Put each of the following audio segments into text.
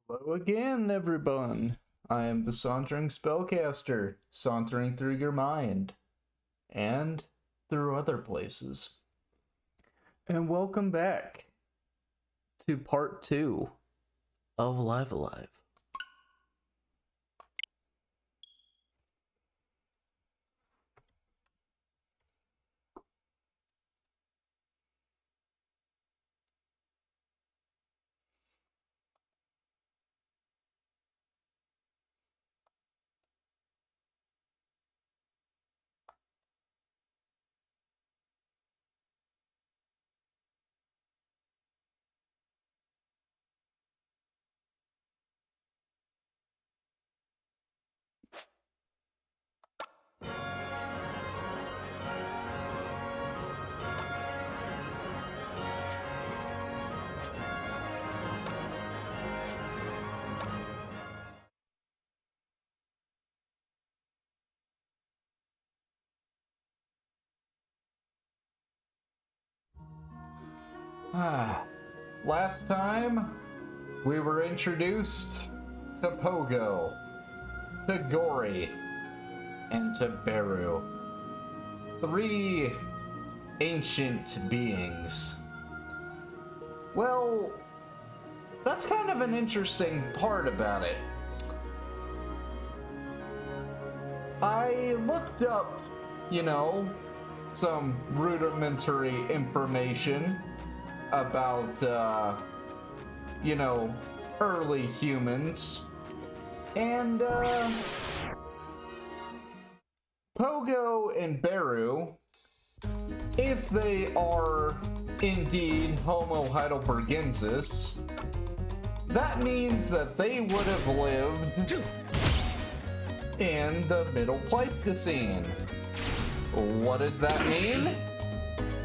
Hello again, everyone. I am the Sauntering Spellcaster, sauntering through your mind and through other places. And welcome back to part 2 of Live Alive. Last time, we were introduced to Pogo, to Gory, and to Beru. 3 ancient beings. Well, that's kind of an interesting part about it. I looked up, some rudimentary information about, early humans. And, Pogo and Beru, if they are indeed Homo heidelbergensis, that means that they would have lived in the Middle Pleistocene. What does that mean?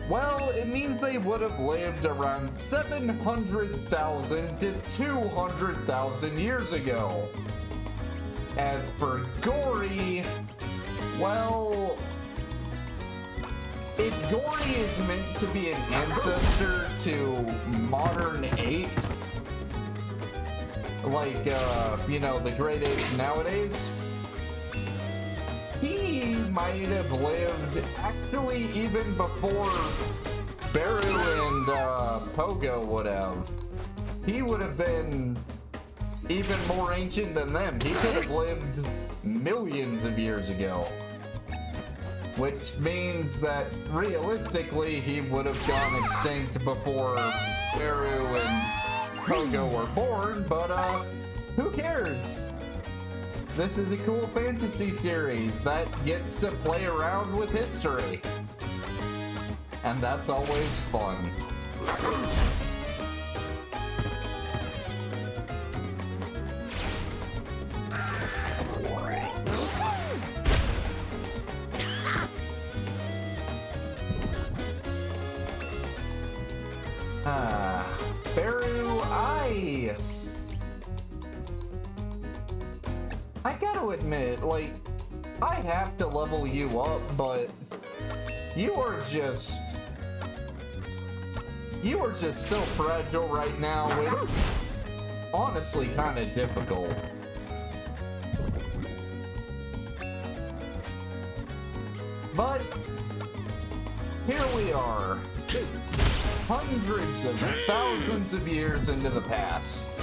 Well, it means they would have lived around 700,000 to 200,000 years ago. As for Gory, well, if Gory is meant to be an ancestor to modern apes, like, the great apes nowadays, he might have lived actually even before Beru and Pogo would have. He would have been even more ancient than them. He could have lived millions of years ago. Which means that realistically he would have gone extinct before Beru and Pogo were born, but who cares? This is a cool fantasy series that gets to play around with history. And that's always fun. Beru, I gotta admit, I have to level you up, but you are just so fragile right now. It's honestly kind of difficult. But here we are, hundreds of thousands of years into the past.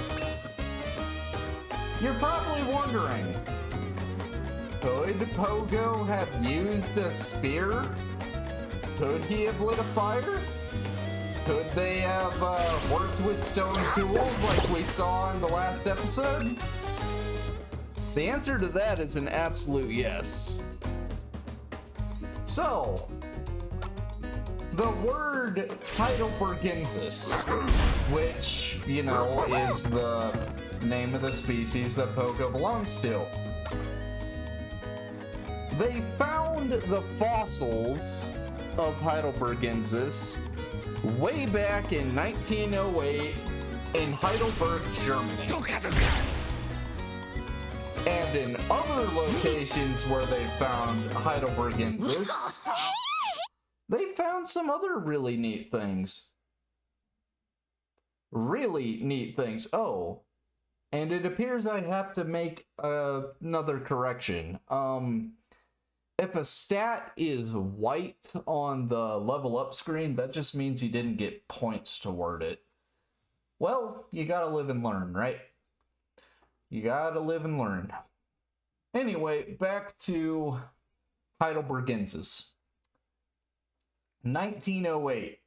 You're probably wondering, could Pogo have used a spear? Could he have lit a fire? Could they have worked with stone tools like we saw in the last episode? The answer to that is an absolute yes. So, the word heidelbergensis, which, is the name of the species that Pogo belongs to. They found the fossils of heidelbergensis way back in 1908 in Heidelberg, Germany. And in other locations where they found heidelbergensis, they found some other really neat things. Oh, And it appears I have to make another correction. If a stat is white on the level up screen, that just means you didn't get points toward it. Well, you gotta live and learn, right? You gotta live and learn. Anyway, back to Heidelbergensis. 1908,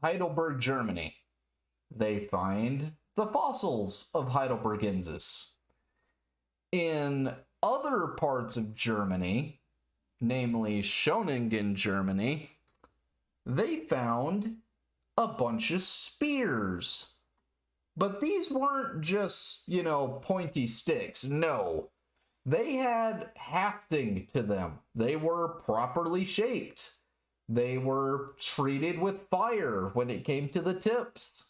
Heidelberg, Germany. They find the fossils of Heidelbergensis. In other parts of Germany, namely Schöningen, Germany, they found a bunch of spears. But these weren't just, pointy sticks. No. They had hafting to them. They were properly shaped. They were treated with fire when it came to the tips.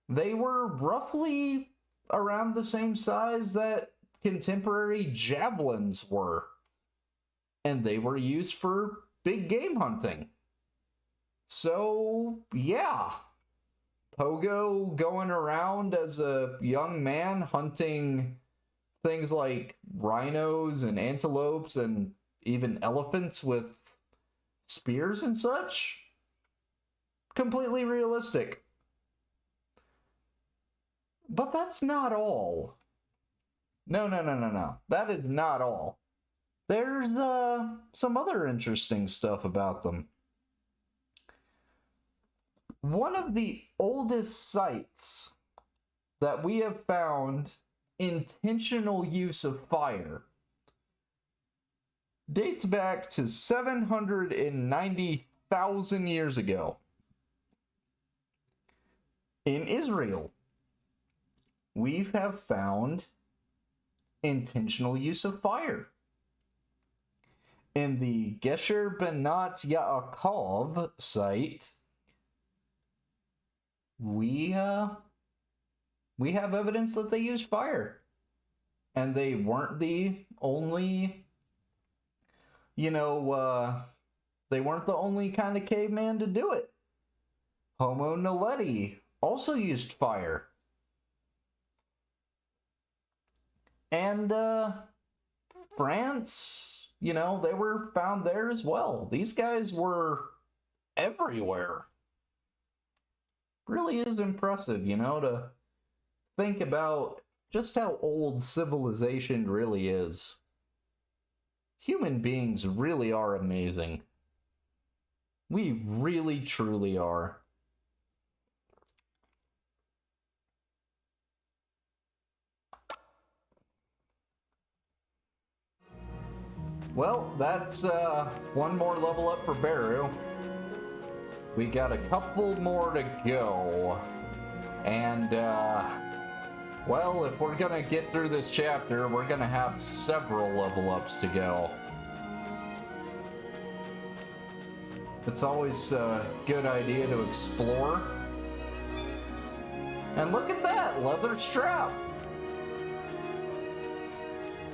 They were roughly around the same size that contemporary javelins were. And they were used for big game hunting. So, yeah. Pogo going around as a young man hunting things like rhinos and antelopes and even elephants with spears and such. Completely realistic. But that's not all. No. That is not all. There's some other interesting stuff about them. One of the oldest sites that we have found intentional use of fire dates back to 790,000 years ago. In Israel, we have found intentional use of fire. In the Gesher Benat Yaakov site, we have evidence that they used fire. And they weren't the only, they weren't the only kind of caveman to do it. Homo naledi also used fire. And France, they were found there as well. These guys were everywhere. Really is impressive, to think about just how old civilization really is. Human beings really are amazing. We really, truly are. Well, that's one more level up for Beru. We got a couple more to go. And, well, if we're gonna get through this chapter, we're gonna have several level ups to go. It's always a good idea to explore. And look at that, leather strap.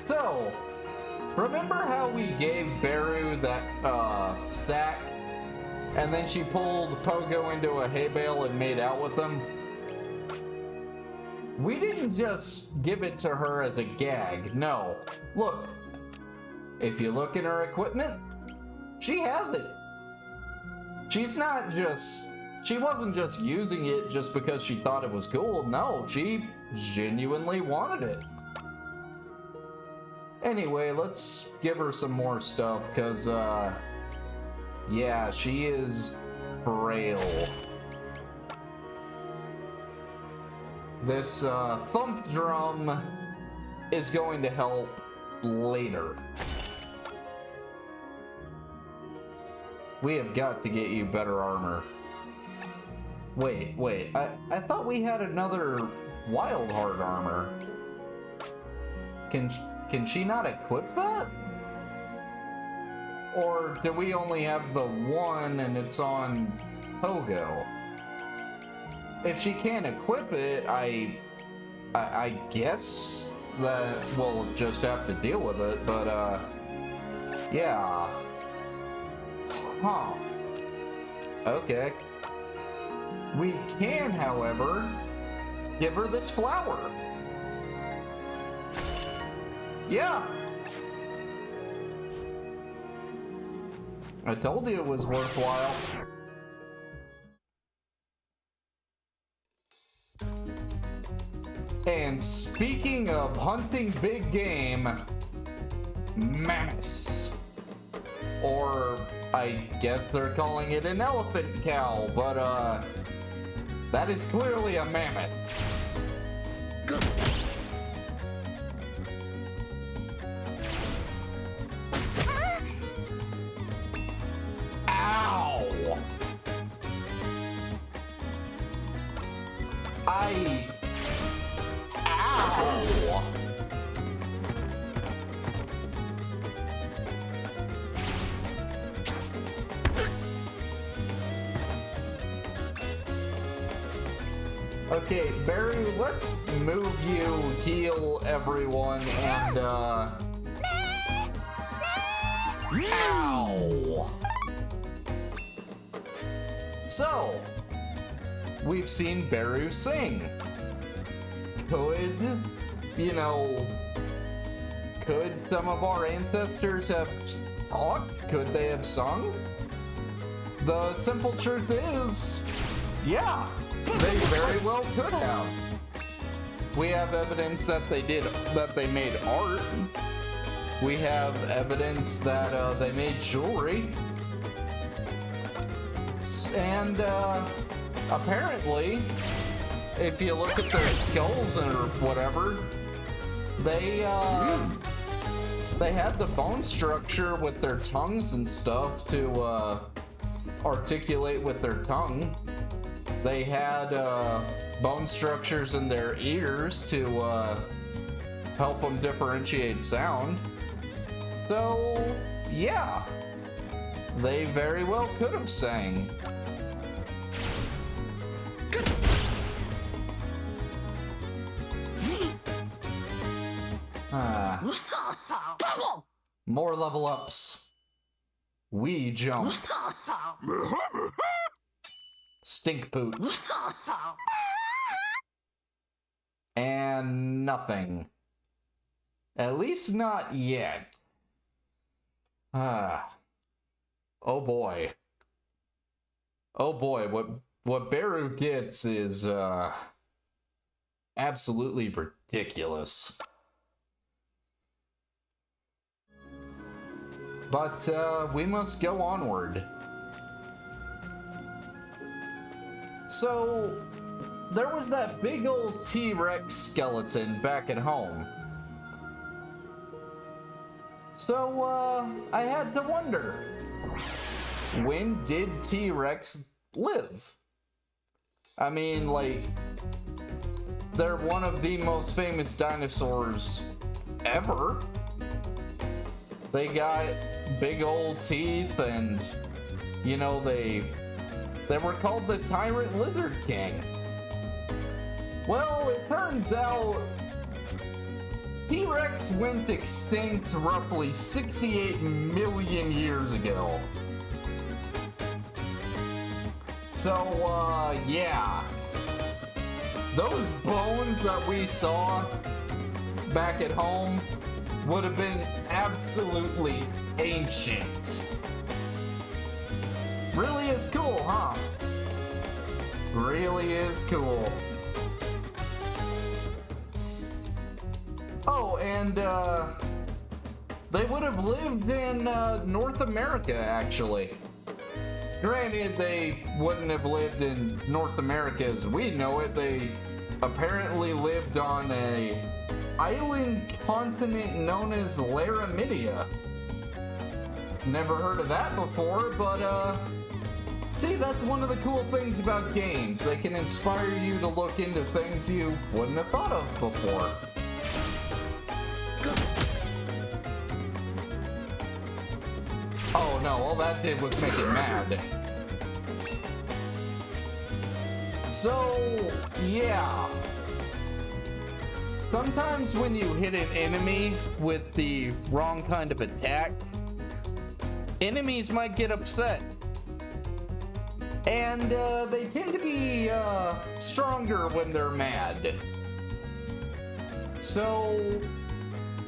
So, remember how we gave Beru that sack? And then she pulled Pogo into a hay bale and made out with him? We didn't just give it to her as a gag, no. Look, if you look in her equipment, she has it. She wasn't just using it just because she thought it was cool. No, she genuinely wanted it. Anyway, let's give her some more stuff, because, yeah, she is frail. This thump drum is going to help later. We have got to get you better armor. Wait, I thought we had another wild heart armor. Can she not equip that? Or do we only have the one and it's on Pogo? If she can't equip it, I guess that we'll just have to deal with it, but yeah. Huh. Okay. We can, however, give her this flower. Yeah. I told you it was worthwhile. And speaking of hunting big game, mammoths. Or I guess they're calling it an elephant cow, but that is clearly a mammoth. Ow! Ow! Okay, Barry, let's move you, heal everyone, and ow! So, we've seen Beru sing. Could, could some of our ancestors have talked? Could they have sung? The simple truth is, yeah, they very well could have. We have evidence that they made art. We have evidence that they made jewelry. And apparently, if you look at their skulls or whatever, they had the bone structure with their tongues and stuff to articulate with their tongue. They had bone structures in their ears to help them differentiate sound. So, yeah, they very well could have sang. More level ups. We jump. Stink poot. And nothing. At least not yet. Oh boy. Oh boy, what Beru gets is absolutely ridiculous. But we must go onward. So, there was that big old T-Rex skeleton back at home. So, I had to wonder, when did T-Rex live? I mean, like, they're one of the most famous dinosaurs ever. They got big old teeth and, they were called the Tyrant Lizard King. Well, it turns out T-Rex went extinct roughly 68 million years ago. So, yeah. Those bones that we saw back at home would have been absolutely ancient. Really is cool, huh? Really is cool. Oh, and they would have lived in North America, actually. Granted, they wouldn't have lived in North America as we know it. They apparently lived on a island continent known as Laramidia. Never heard of that before, but see, that's one of the cool things about games. They can inspire you to look into things you wouldn't have thought of before. Oh no, all that did was make it mad. So, yeah. Sometimes when you hit an enemy with the wrong kind of attack, enemies might get upset. And they tend to be stronger when they're mad. So,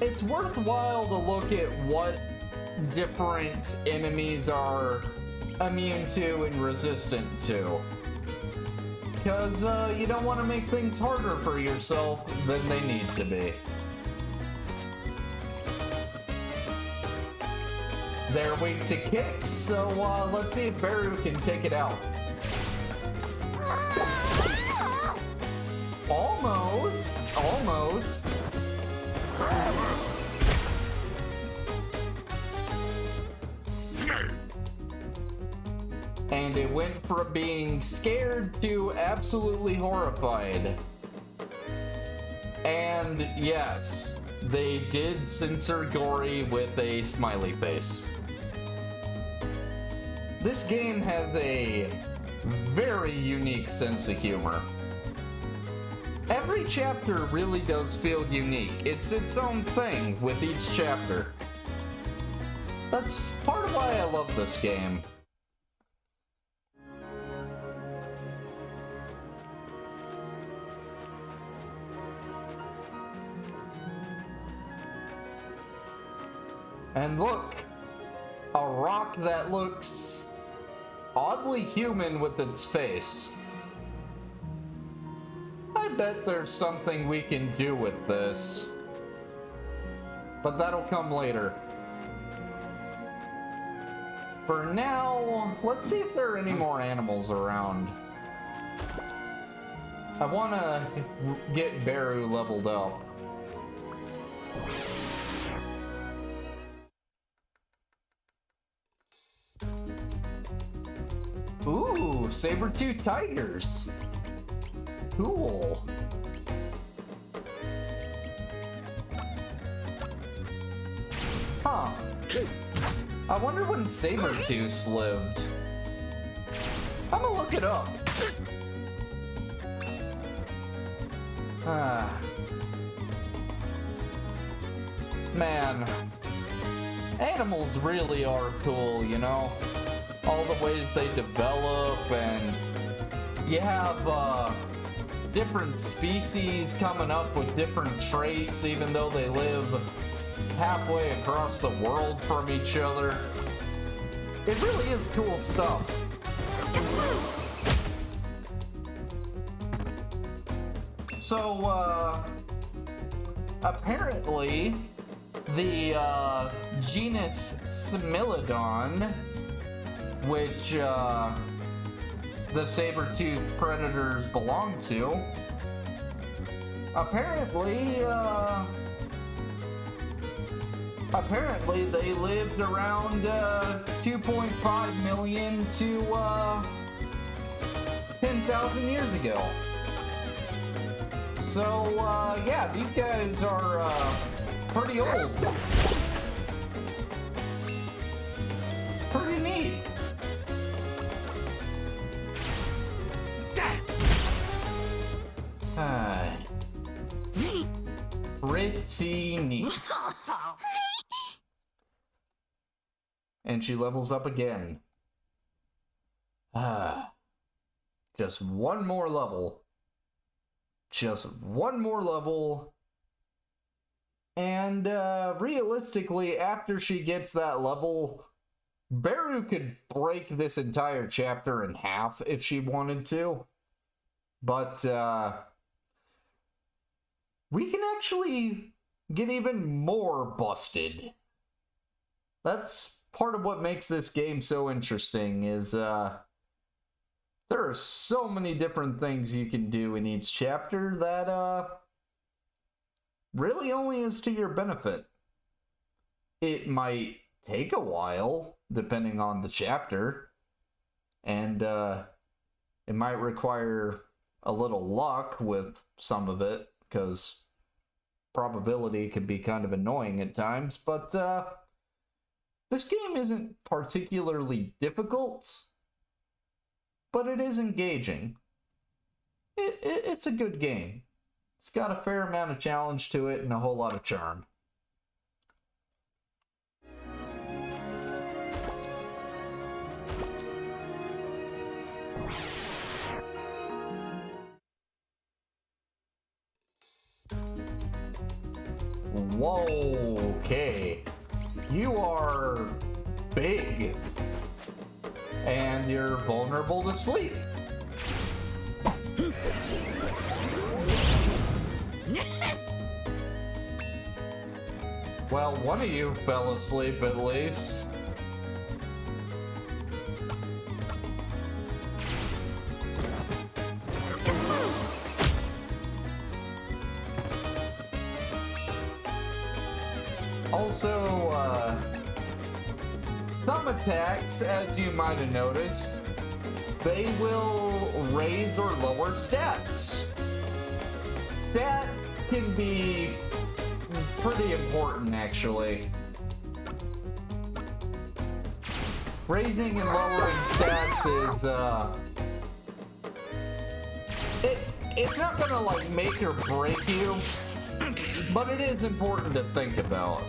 it's worthwhile to look at what different enemies are immune to and resistant to. Because you don't want to make things harder for yourself than they need to be. They're weak to kicks, so let's see if Baru can take it out. Almost, almost. And it went from being scared to absolutely horrified. And yes, they did censor Gory with a smiley face. This game has a very unique sense of humor. Every chapter really does feel unique. It's its own thing with each chapter. That's part of why I love this game. And look, a rock that looks oddly human with its face. I bet there's something we can do with this. But that'll come later. For now, let's see if there are any more animals around. I want to get Baru leveled up. Ooh, saber-tooth tigers. Cool. Huh. I wonder when saber-tooths lived. I'm gonna look it up. Man. Animals really are cool, you know? All the ways they develop, and you have different species coming up with different traits even though they live halfway across the world from each other. It really is cool stuff. So, apparently the genus Smilodon, which the saber-tooth predators belong to, apparently they lived around 2.5 million to 10,000 years ago. So yeah, these guys are pretty old. Pretty neat. Pretty neat. And she levels up again. Just one more level. Just one more level. And realistically, after she gets that level, Baru could break this entire chapter in half if she wanted to. But we can actually get even more busted. That's part of what makes this game so interesting, is there are so many different things you can do in each chapter that really only is to your benefit. It might take a while, depending on the chapter, and it might require a little luck with some of it, because probability can be kind of annoying at times, but this game isn't particularly difficult, but it is engaging. It's a good game. It's got a fair amount of challenge to it and a whole lot of charm. Whoa, okay. You are big. And you're vulnerable to sleep. Well, one of you fell asleep at least. Also, some attacks, as you might have noticed, they will raise or lower stats. Stats can be pretty important, actually. Raising and lowering stats is, it's not gonna, like, make or break you, but it is important to think about.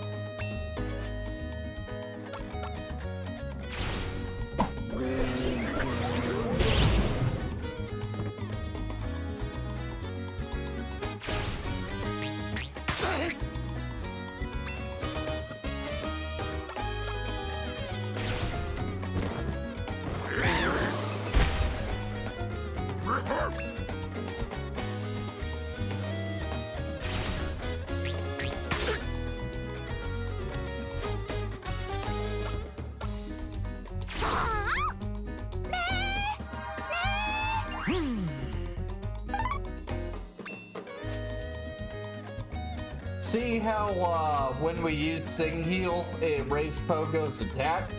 See how when we used Sing Heal, it raised Pogo's attack?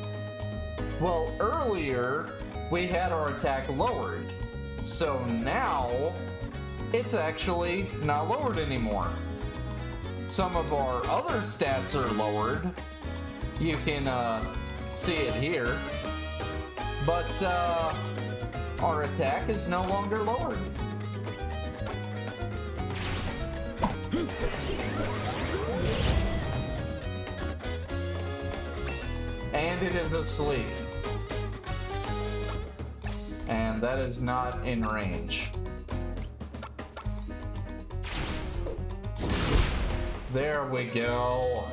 Well, earlier, we had our attack lowered. So now, it's actually not lowered anymore. Some of our other stats are lowered. You can see it here. But our attack is no longer lowered. And it is asleep. And that is not in range. There we go.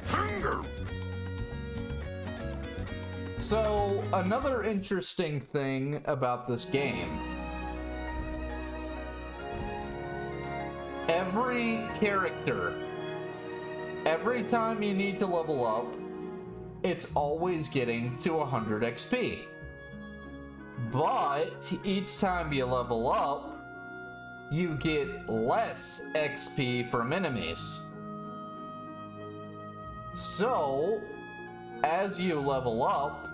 Hunger. So, another interesting thing about this game. Every character, every time you need to level up, it's always getting to 100 XP. But each time you level up, you get less XP from enemies. So, as you level up,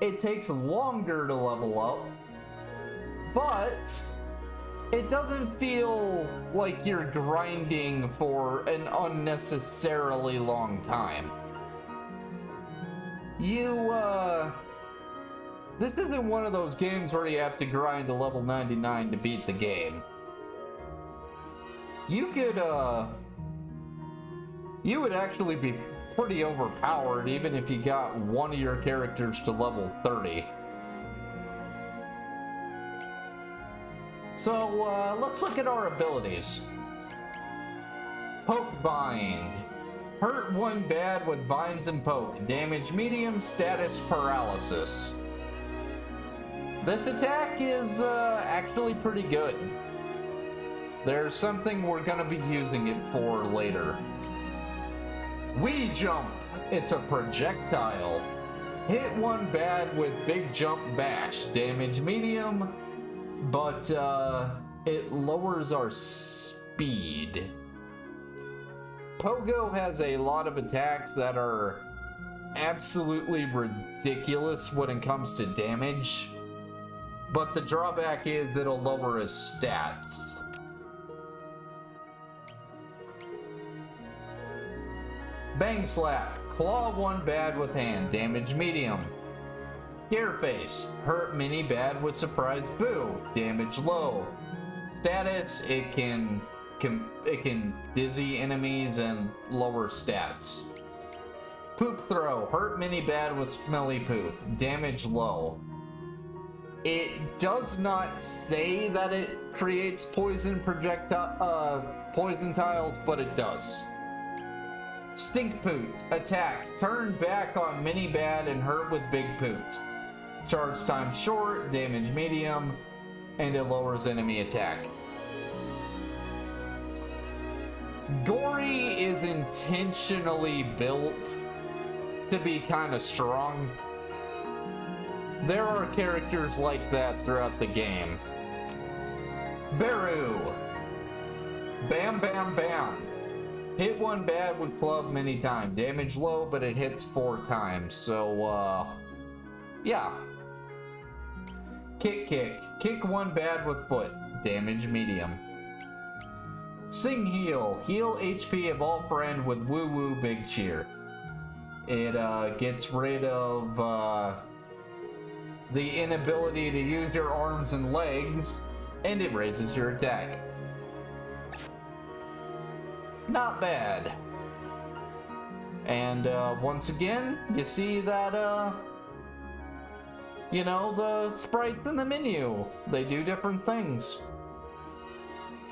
it takes longer to level up, but it doesn't feel like you're grinding for an unnecessarily long time. This isn't one of those games where you have to grind to level 99 to beat the game. You would actually be pretty overpowered even if you got one of your characters to level 30. So, let's look at our abilities. Poke Bind. Hurt one bad with vines and poke. Damage medium, status paralysis. This attack is actually pretty good. There's something we're gonna be using it for later. Wee Jump. It's a projectile. Hit one bad with big jump bash. Damage medium, but it lowers our speed. Pogo has a lot of attacks that are absolutely ridiculous when it comes to damage, but the drawback is it'll lower his stats. Bang Slap. Claw one bad with hand. Damage medium. Scareface. Hurt mini bad with surprise boo. Damage low. Status, it can dizzy enemies and lower stats. Poop Throw. Hurt mini bad with smelly poop. Damage low. It does not say that it creates poison tiles, but it does. Stink Poot. Attack. Turn back on Mini Bad and hurt with Big Poot. Charge time short, damage medium, and it lowers enemy attack. Gory is intentionally built to be kind of strong. There are characters like that throughout the game. Baru. Bam Bam Bam. Hit one bad with club many times. Damage low, but it hits 4 times. So, yeah. Kick Kick. Kick one bad with foot. Damage medium. Sing Heal. Heal HP of all friend with Woo Woo Big Cheer. It gets rid of the inability to use your arms and legs, and it raises your attack. Not bad. And once again, you see that, you know, the sprites in the menu, they do different things.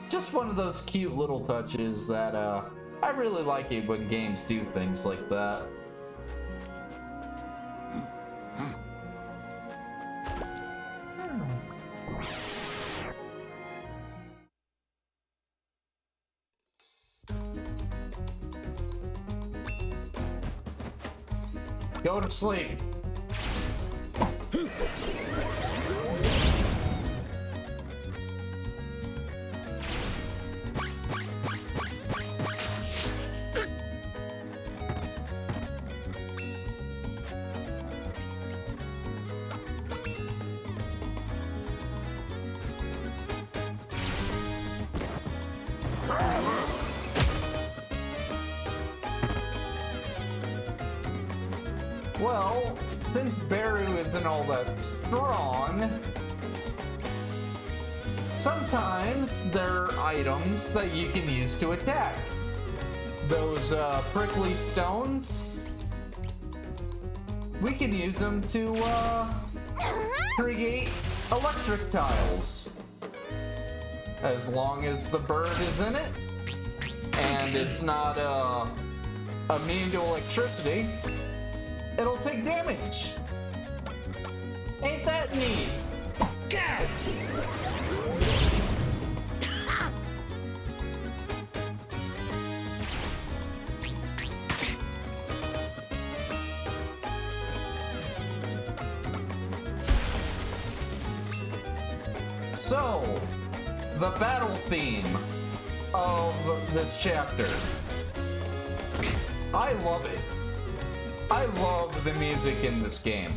Just one of those cute little touches that I really like it when games do things like that. Go to sleep. Well, since Baru isn't all that strong, sometimes there are items that you can use to attack. Those prickly stones, we can use them to create electric tiles. As long as the bird is in it, and it's not immune to electricity, it'll take damage. Ain't that neat? Gah! So, the battle theme of this chapter. I love it. I love the music in this game.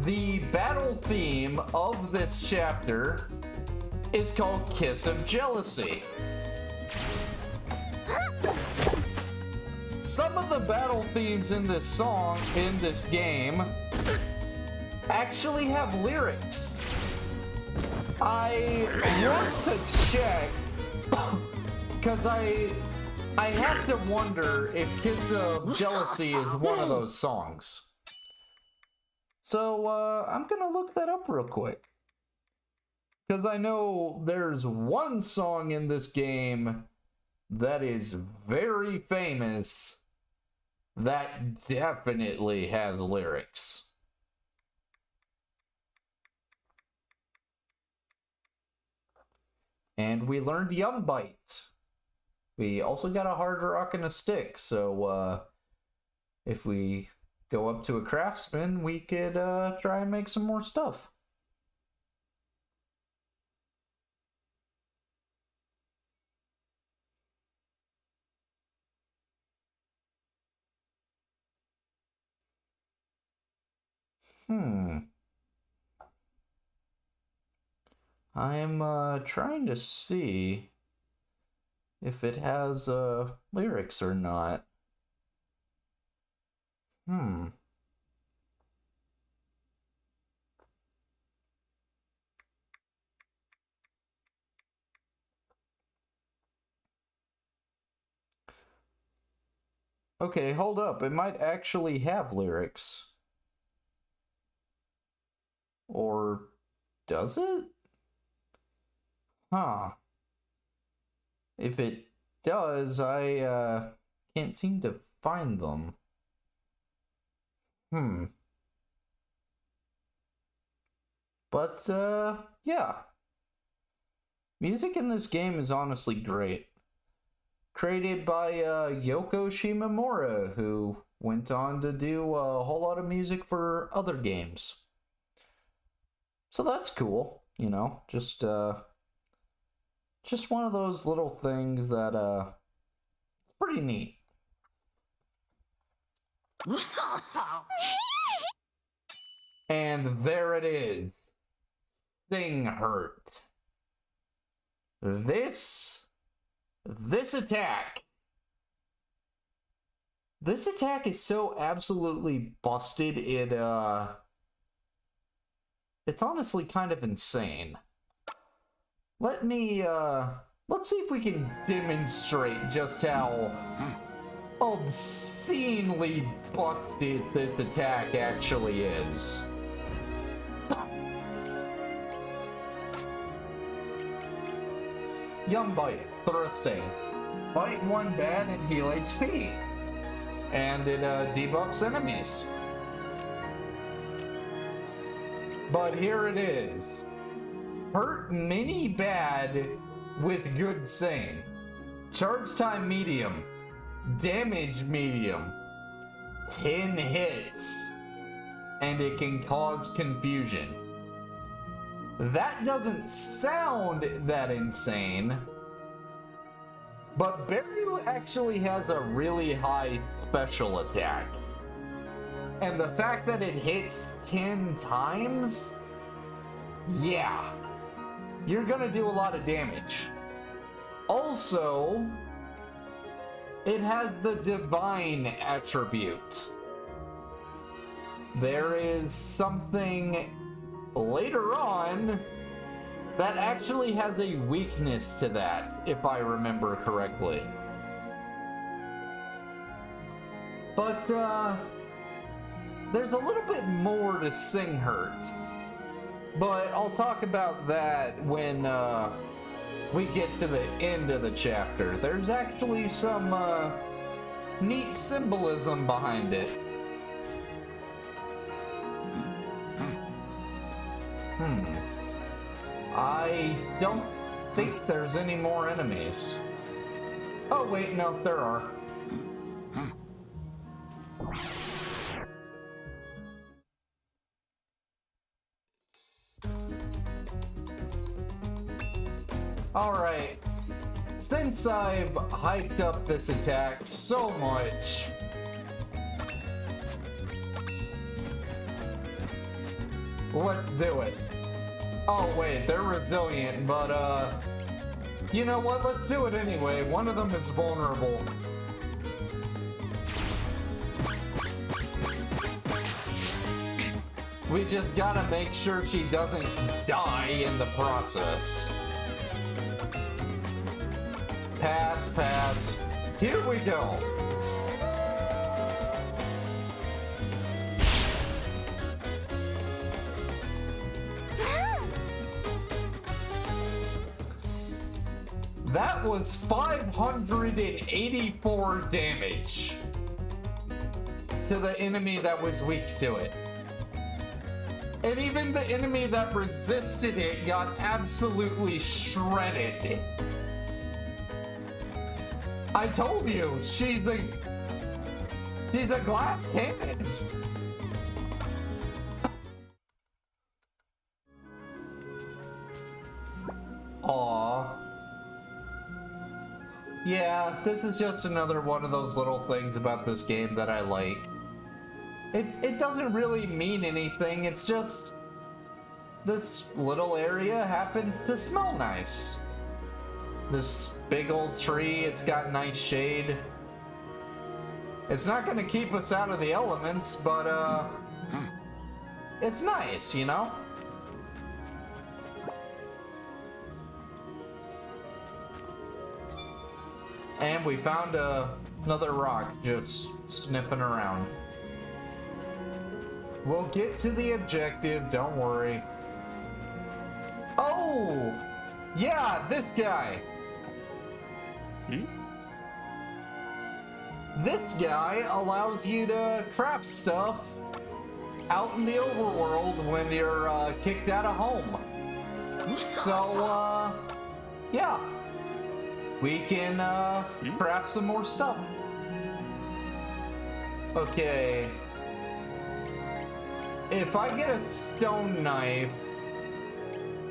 The battle theme of this chapter is called Kiss of Jealousy. Some of the battle themes in this song, in this game, actually have lyrics. I want to check, because I have to wonder if Kiss of Jealousy is one of those songs. So, I'm gonna look that up real quick. Because I know there's one song in this game that is very famous that definitely has lyrics. And we learned Yum Bite. We also got a hard rock and a stick, so if we go up to a craftsman, we could try and make some more stuff. I'm trying to see if it has lyrics or not. Okay, hold up. It might actually have lyrics. Or does it? Huh. If it does, I can't seem to find them. But, yeah. Music in this game is honestly great. Created by Yoko Shimomura, who went on to do a whole lot of music for other games. So that's cool, you know, just one of those little things that, pretty neat. And there it is. Sing Hurt. This attack. This attack is so absolutely busted, it's honestly kind of insane. Let's see if we can demonstrate just how obscenely busted this attack actually is. Yum Bite, thrusting. Bite one bad and heal HP. And it debuffs enemies. But here it is. Hurt mini bad with good sing. Charge time medium. Damage medium. 10 hits. And it can cause confusion. That doesn't sound that insane. But Beru actually has a really high special attack. And the fact that it hits 10 times? Yeah. You're gonna do a lot of damage. Also, it has the divine attribute. There is something later on that actually has a weakness to that, if I remember correctly. But, there's a little bit more to Sing Hurt. But I'll talk about that when, we get to the end of the chapter. There's actually some, neat symbolism behind it. I don't think there's any more enemies. Oh wait, no, there are. Alright, since I've hyped up this attack so much, let's do it. Oh wait, they're resilient, but you know what, let's do it anyway. One of them is vulnerable. We just gotta make sure she doesn't die in the process. Pass, pass. Here we go. That was 584 damage to the enemy that was weak to it. And even the enemy that resisted it got absolutely shredded. I told you, she's a glass cannon. Aww. Yeah, this is just another one of those little things about this game that I like. It doesn't really mean anything, it's just this little area happens to smell nice. This big old tree, it's got nice shade. It's not gonna keep us out of the elements, but it's nice, you know? And we found another rock just sniffing around. We'll get to the objective, don't worry. Oh! Yeah, this guy. This guy allows you to craft stuff out in the overworld when you're kicked out of home. So, yeah. We can craft some more stuff. Okay. If I get a stone knife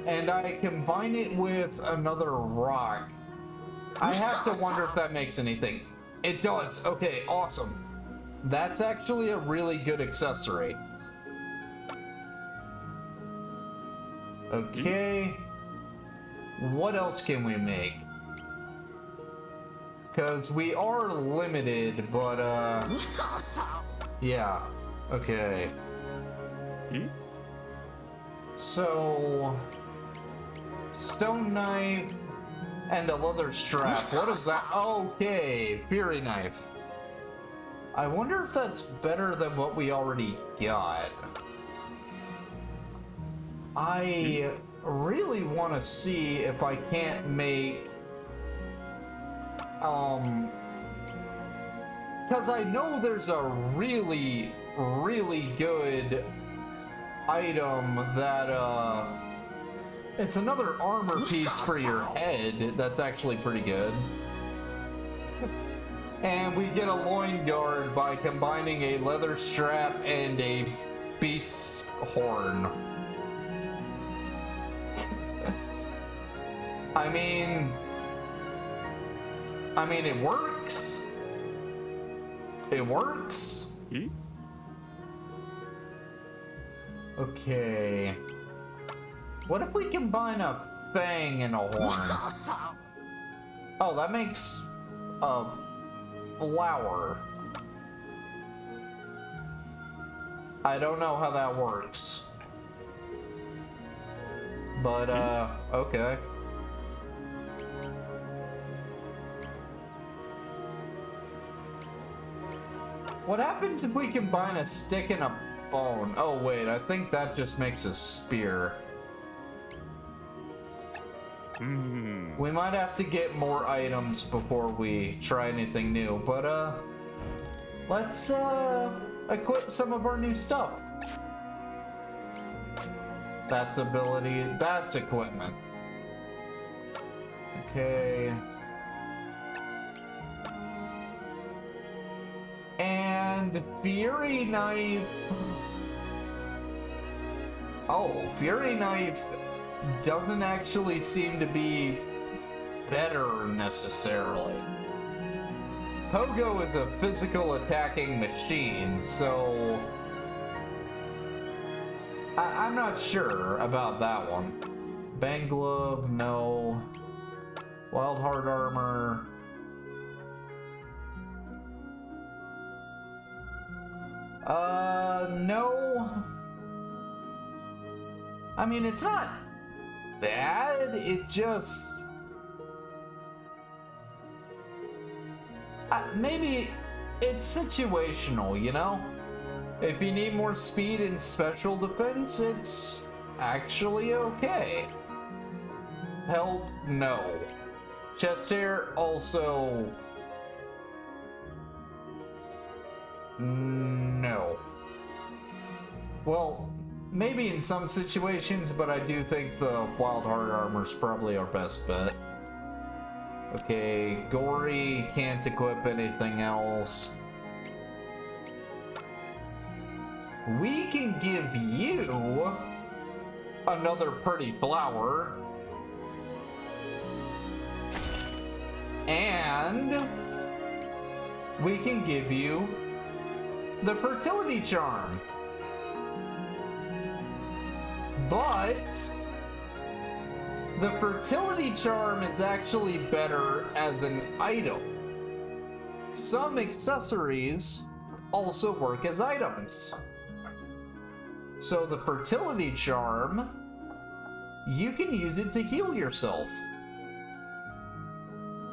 and I combine it with another rock, I have to wonder if that makes anything. It does. Okay, awesome. That's actually a really good accessory. Okay. What else can we make? Because we are limited, but, yeah. Okay. So, stone knife and a leather strap. What is that? Okay, fury knife. I wonder if that's better than what we already got. I really want to see if I can't make because I know there's a really good item that it's another armor piece for your head that's actually pretty good. And we get a loin guard by combining a leather strap and a beast's horn. I mean, it works. It works. Okay. What if we combine a fang and a horn? Oh, that makes a flower. I don't know how that works. But, okay. What happens if we combine a stick and a bone? Oh wait, I think that just makes a spear. We might have to get more items before we try anything new, but let's equip some of our new stuff. That's ability, that's equipment. Okay. And Fury Knife. Oh, Fury Knife doesn't actually seem to be better necessarily. Pogo is a physical attacking machine, so I'm not sure about that one. Bang Glove, no. Wild Heart Armor. No. I mean, it's not bad, it just... maybe it's situational, you know? If you need more speed and special defense, it's actually okay. Health, no. Chest hair, also... no. Well, maybe in some situations, but I do think the Wild Heart Armor is probably our best bet. Okay, Gory can't equip anything else. We can give you another pretty flower. And we can give you the fertility charm. But the fertility charm is actually better as an item. Some accessories also work as items. So the fertility charm, you can use it to heal yourself.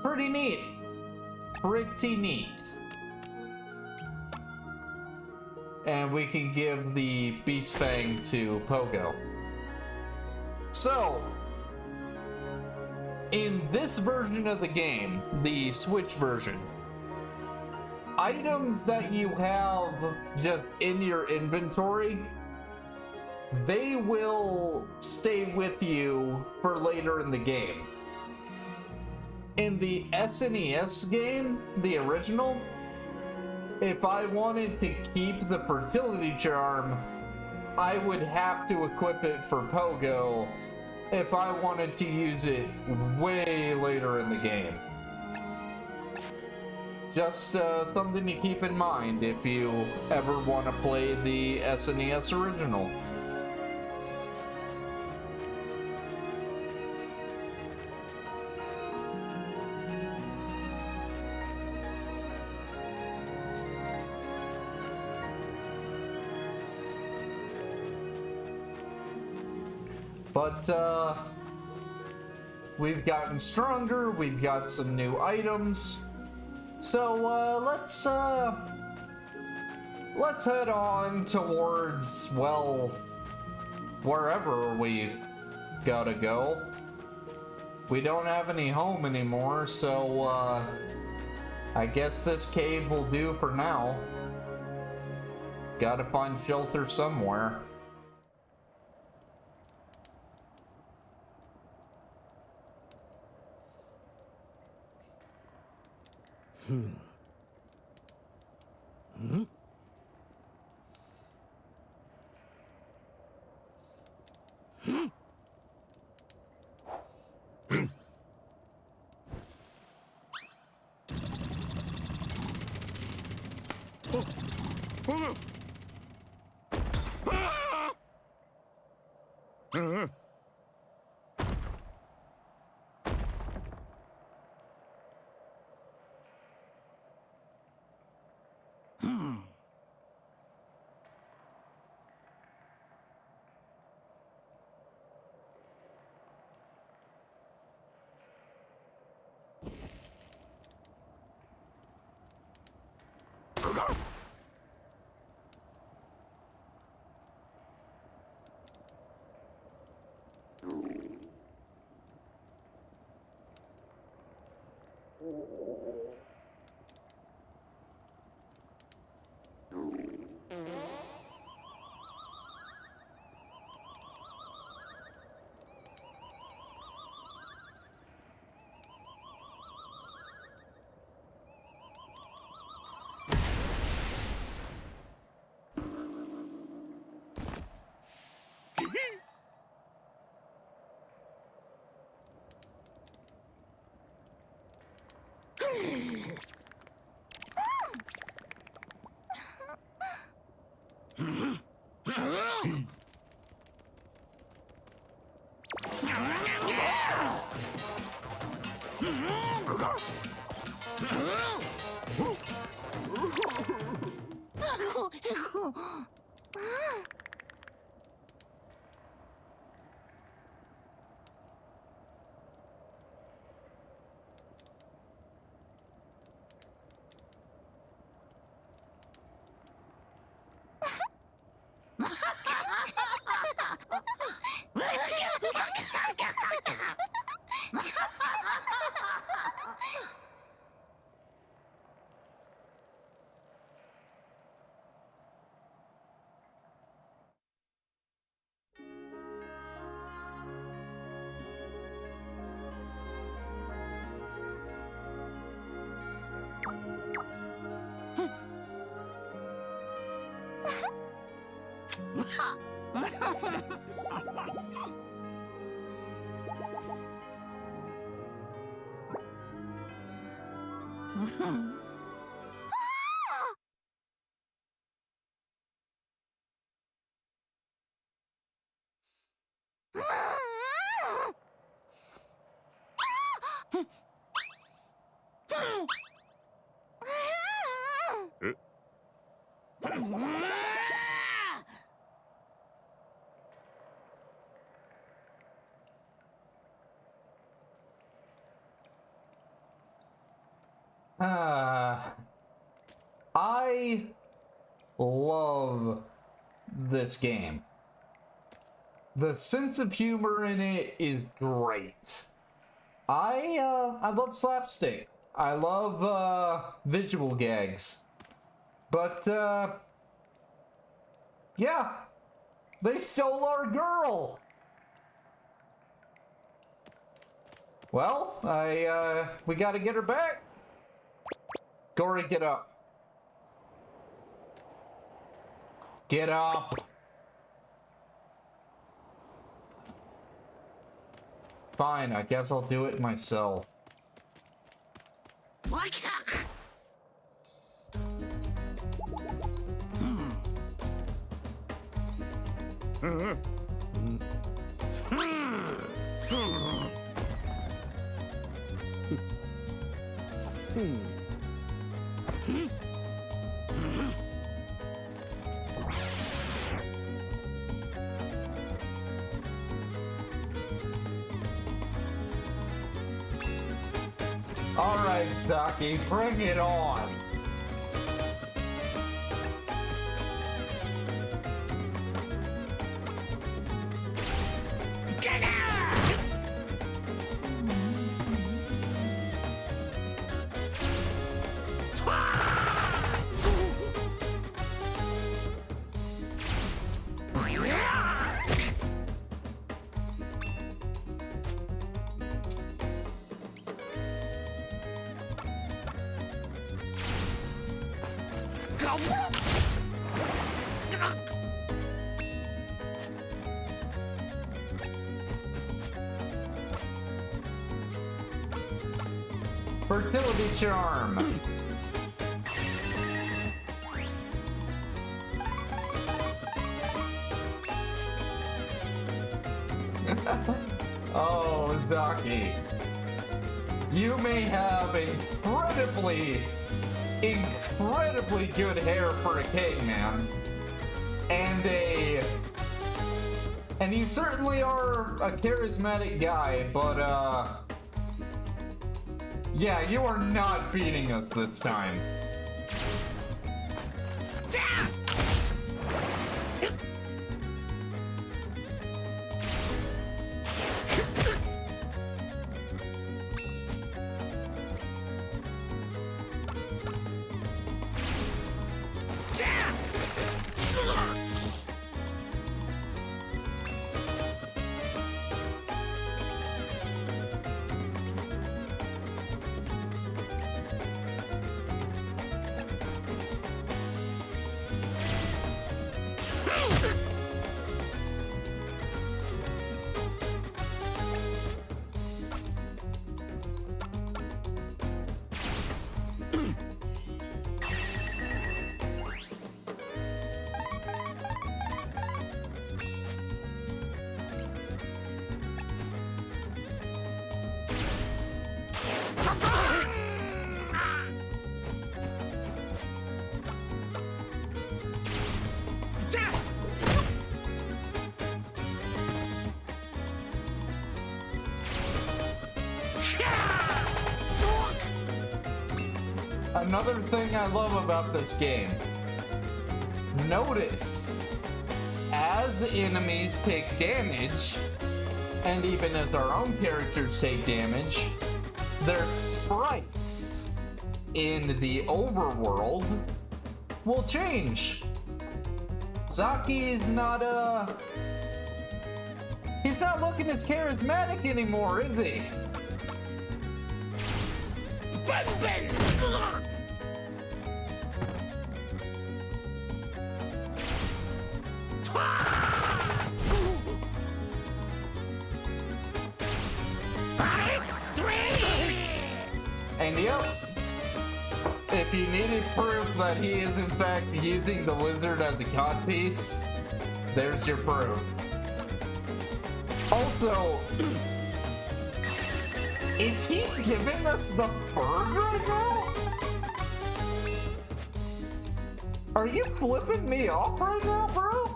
Pretty neat. Pretty neat. And we can give the Beast Fang to Pogo. So, in this version of the game, the Switch version, items that you have just in your inventory, they will stay with you for later in the game. In the SNES game, the original, if I wanted to keep the fertility charm, I would have to equip it for Pogo if I wanted to use it way later in the game. Just something to keep in mind if you ever want to play the SNES original. But, we've gotten stronger, we've got some new items. So, let's head on towards, well, wherever we gotta go. We don't have any home anymore, so, I guess this cave will do for now. Gotta find shelter somewhere. I love this game. The sense of humor in it is great. I love slapstick. I love visual gags. But yeah, they stole our girl. Well, we gotta get her back. Gory, get up. Get up. Fine, I guess I'll do it myself. All right, Zaki, bring it on. Fertility charm. Oh, Zaki. You may have incredibly good hair for a caveman. And you certainly are a charismatic guy, but yeah, you are not beating us this time. Another thing I love about this game, notice as the enemies take damage, and even as our own characters take damage, their sprites in the overworld will change. Zaki is not, he's not looking as charismatic anymore, is he? And yep, if you needed proof that he is in fact using the lizard as a codpiece, there's your proof. Also, is he giving us the bird right now? Are you flipping me off right now, bro?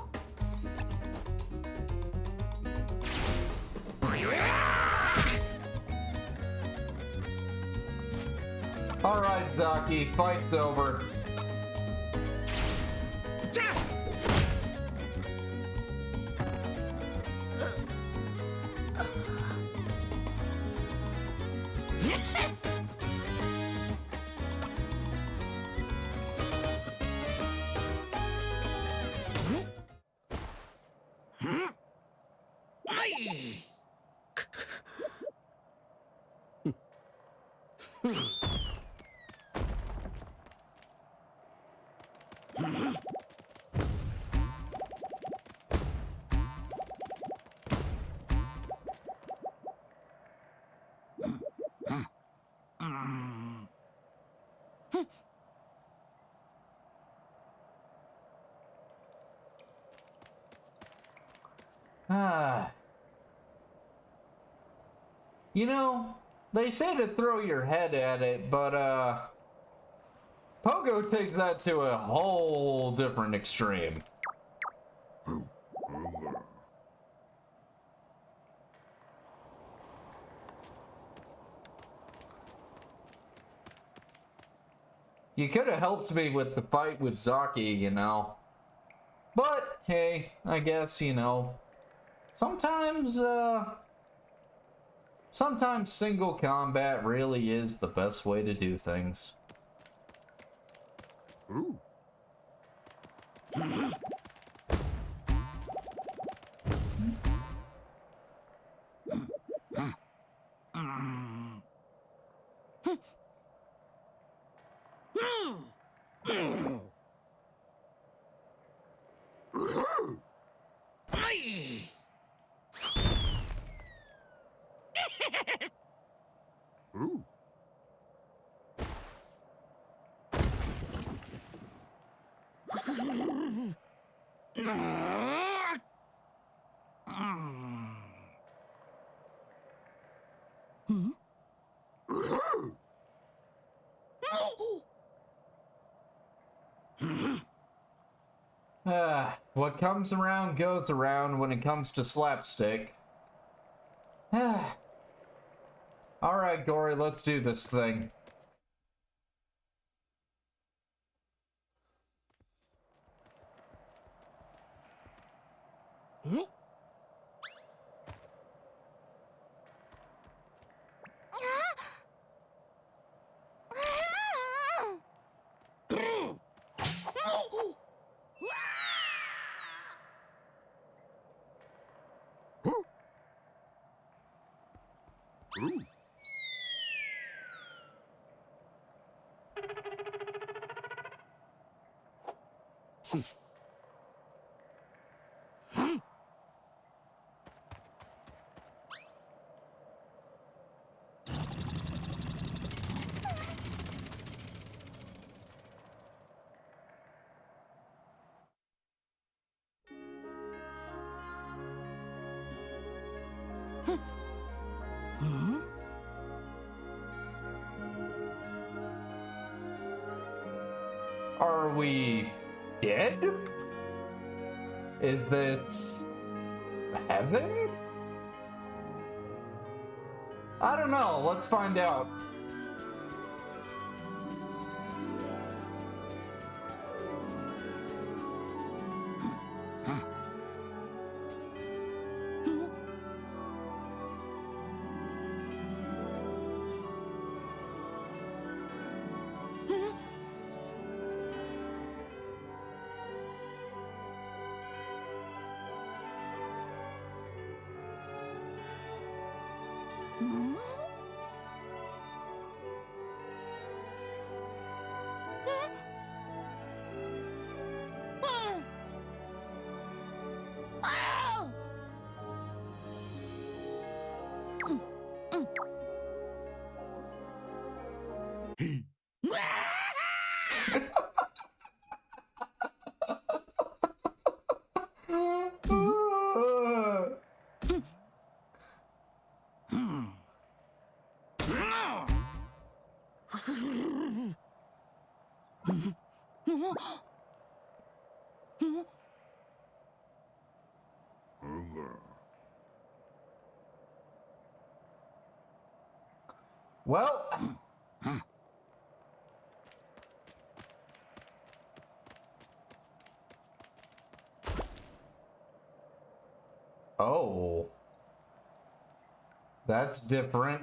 Alright, Zaki, fight's over. Ah. You know, they say to throw your head at it, but, Pogo takes that to a whole different extreme. You could have helped me with the fight with Zaki, you know. But, hey, I guess, you know, sometimes single combat really is the best way to do things. Ooh. Ooh. What comes around goes around when it comes to slapstick. Alright, Gory, let's do this thing. Ooh. Are we dead? Is this heaven? I don't know. Let's find out. Well, oh, that's different.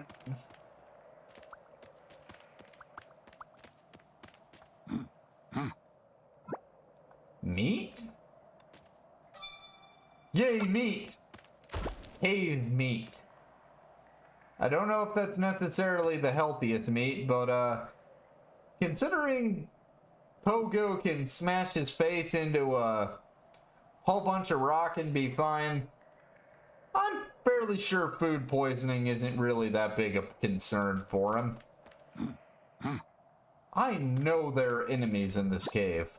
Meat? Yay, meat! Hey, meat. I don't know if that's necessarily the healthiest meat, but considering Pogo can smash his face into a whole bunch of rock and be fine, I'm fairly sure food poisoning isn't really that big a concern for him. I know there are enemies in this cave.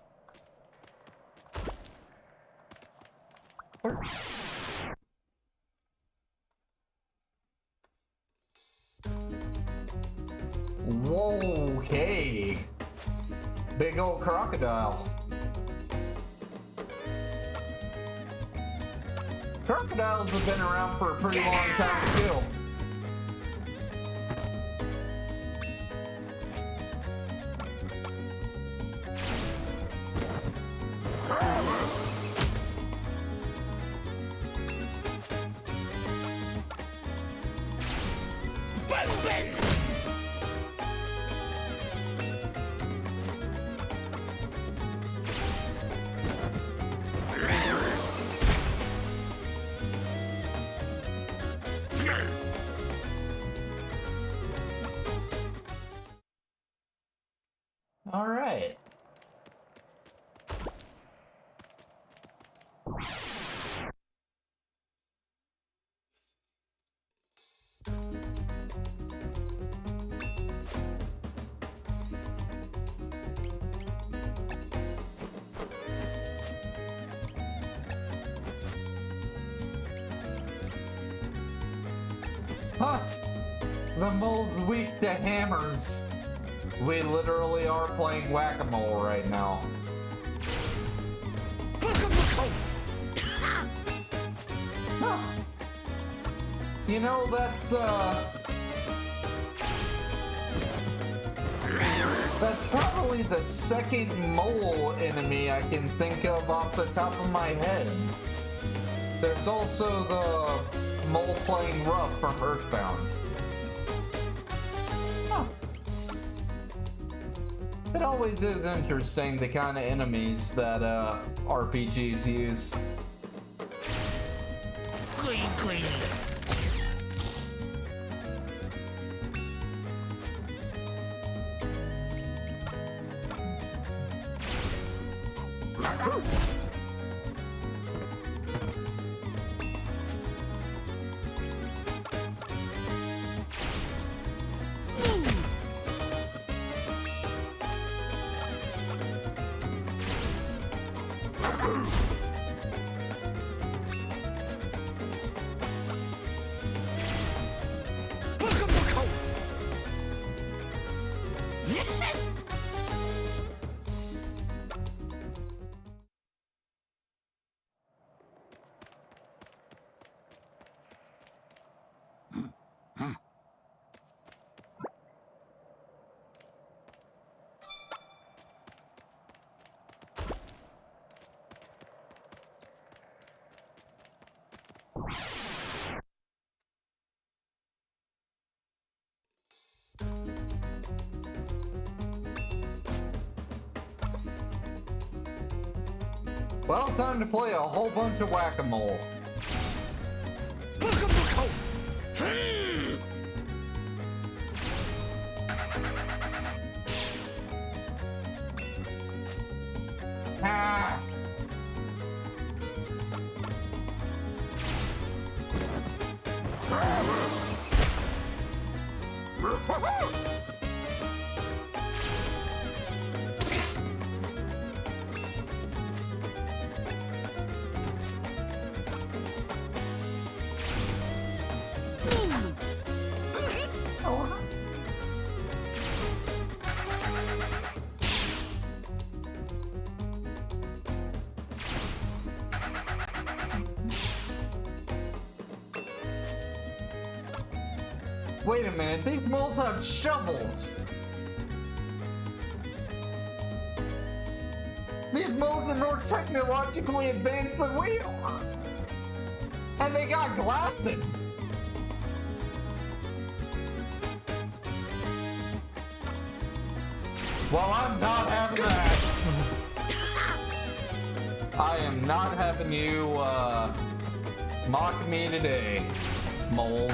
Whoa, okay. Big old crocodile. Crocodiles have been around for a pretty long time, too. All right. Huh. The mole's weak to hammers. We literally are playing whack-a-mole right now. Huh. You know, that's probably the second mole enemy I can think of off the top of my head. There's also the mole playing rough from Earthbound. It always is interesting, the kind of enemies that RPGs use. Clean. Well, time to play a whole bunch of whack-a-mole. Ah! Wait a minute, these moles have shovels! These moles are more technologically advanced than we are! And they got glasses! Well, I'm not having that! I am not having you, mock me today, moles.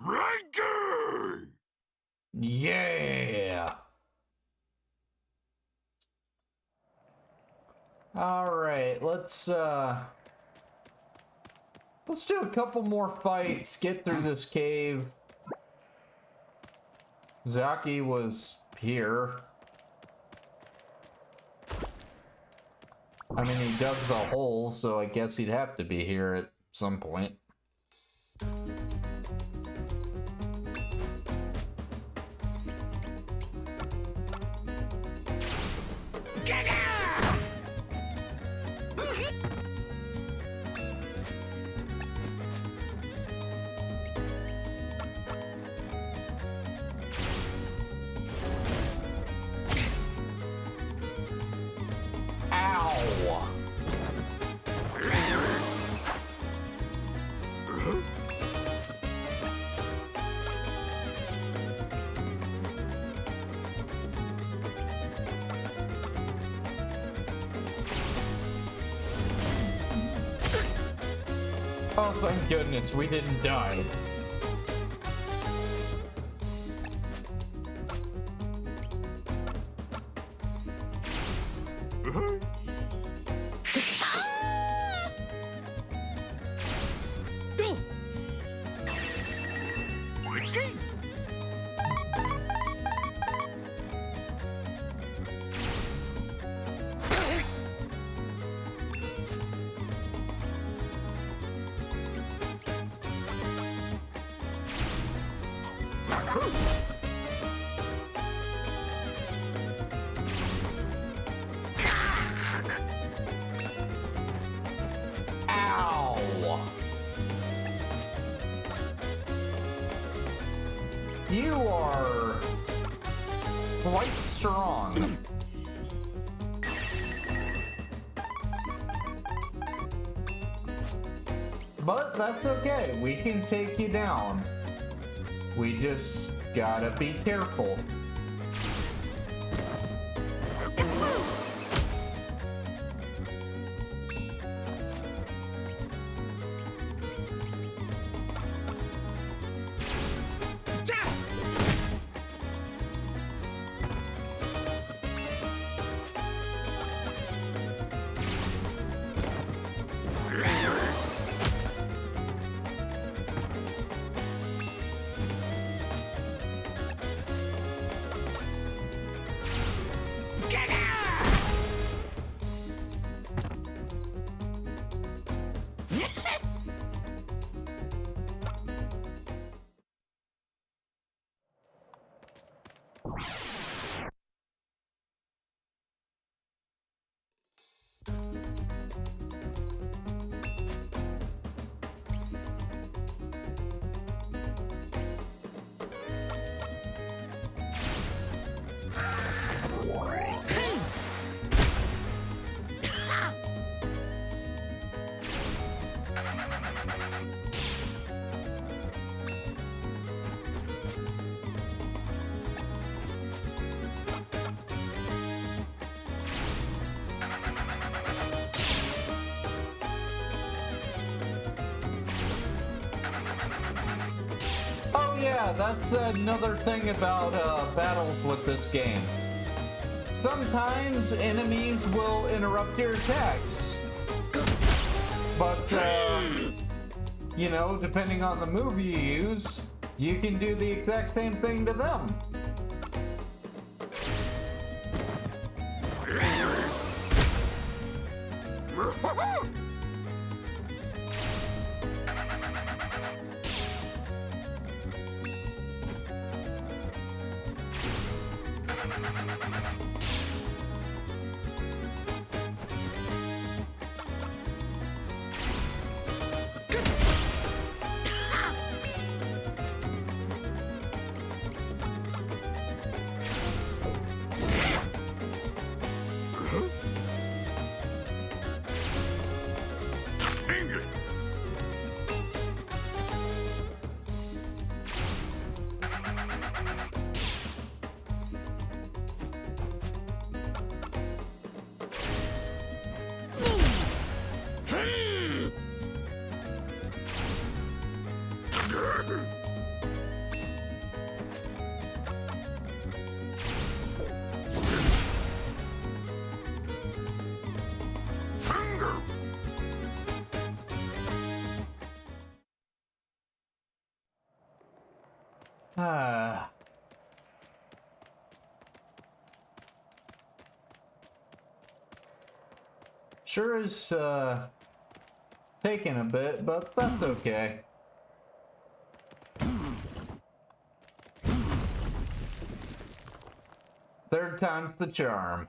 Ranky! Yeah. All right, let's do a couple more fights, get through this cave. Zaki was here. I mean, he dug the hole, so I guess he'd have to be here at some point. Ow! Oh, thank goodness we didn't die. Ow! You are quite strong. But that's okay, we can take you down. We just gotta be careful. Oh yeah, that's another thing about battles with this game. Sometimes enemies will interrupt your attacks. But, you know, depending on the move you use, you can do the exact same thing to them. Hunger. Ah. Sure is taking a bit, but that's okay. Third time's the charm.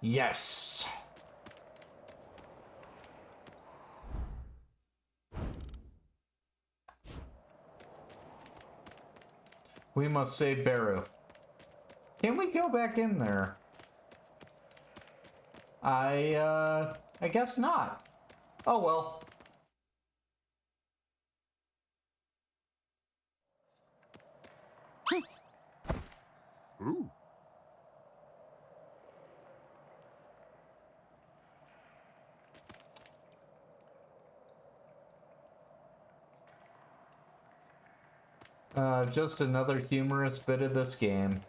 Yes. We must save Baru. Can we go back in there? I guess not. Oh well. Ooh. Just another humorous bit of this game.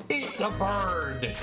Eat the bird!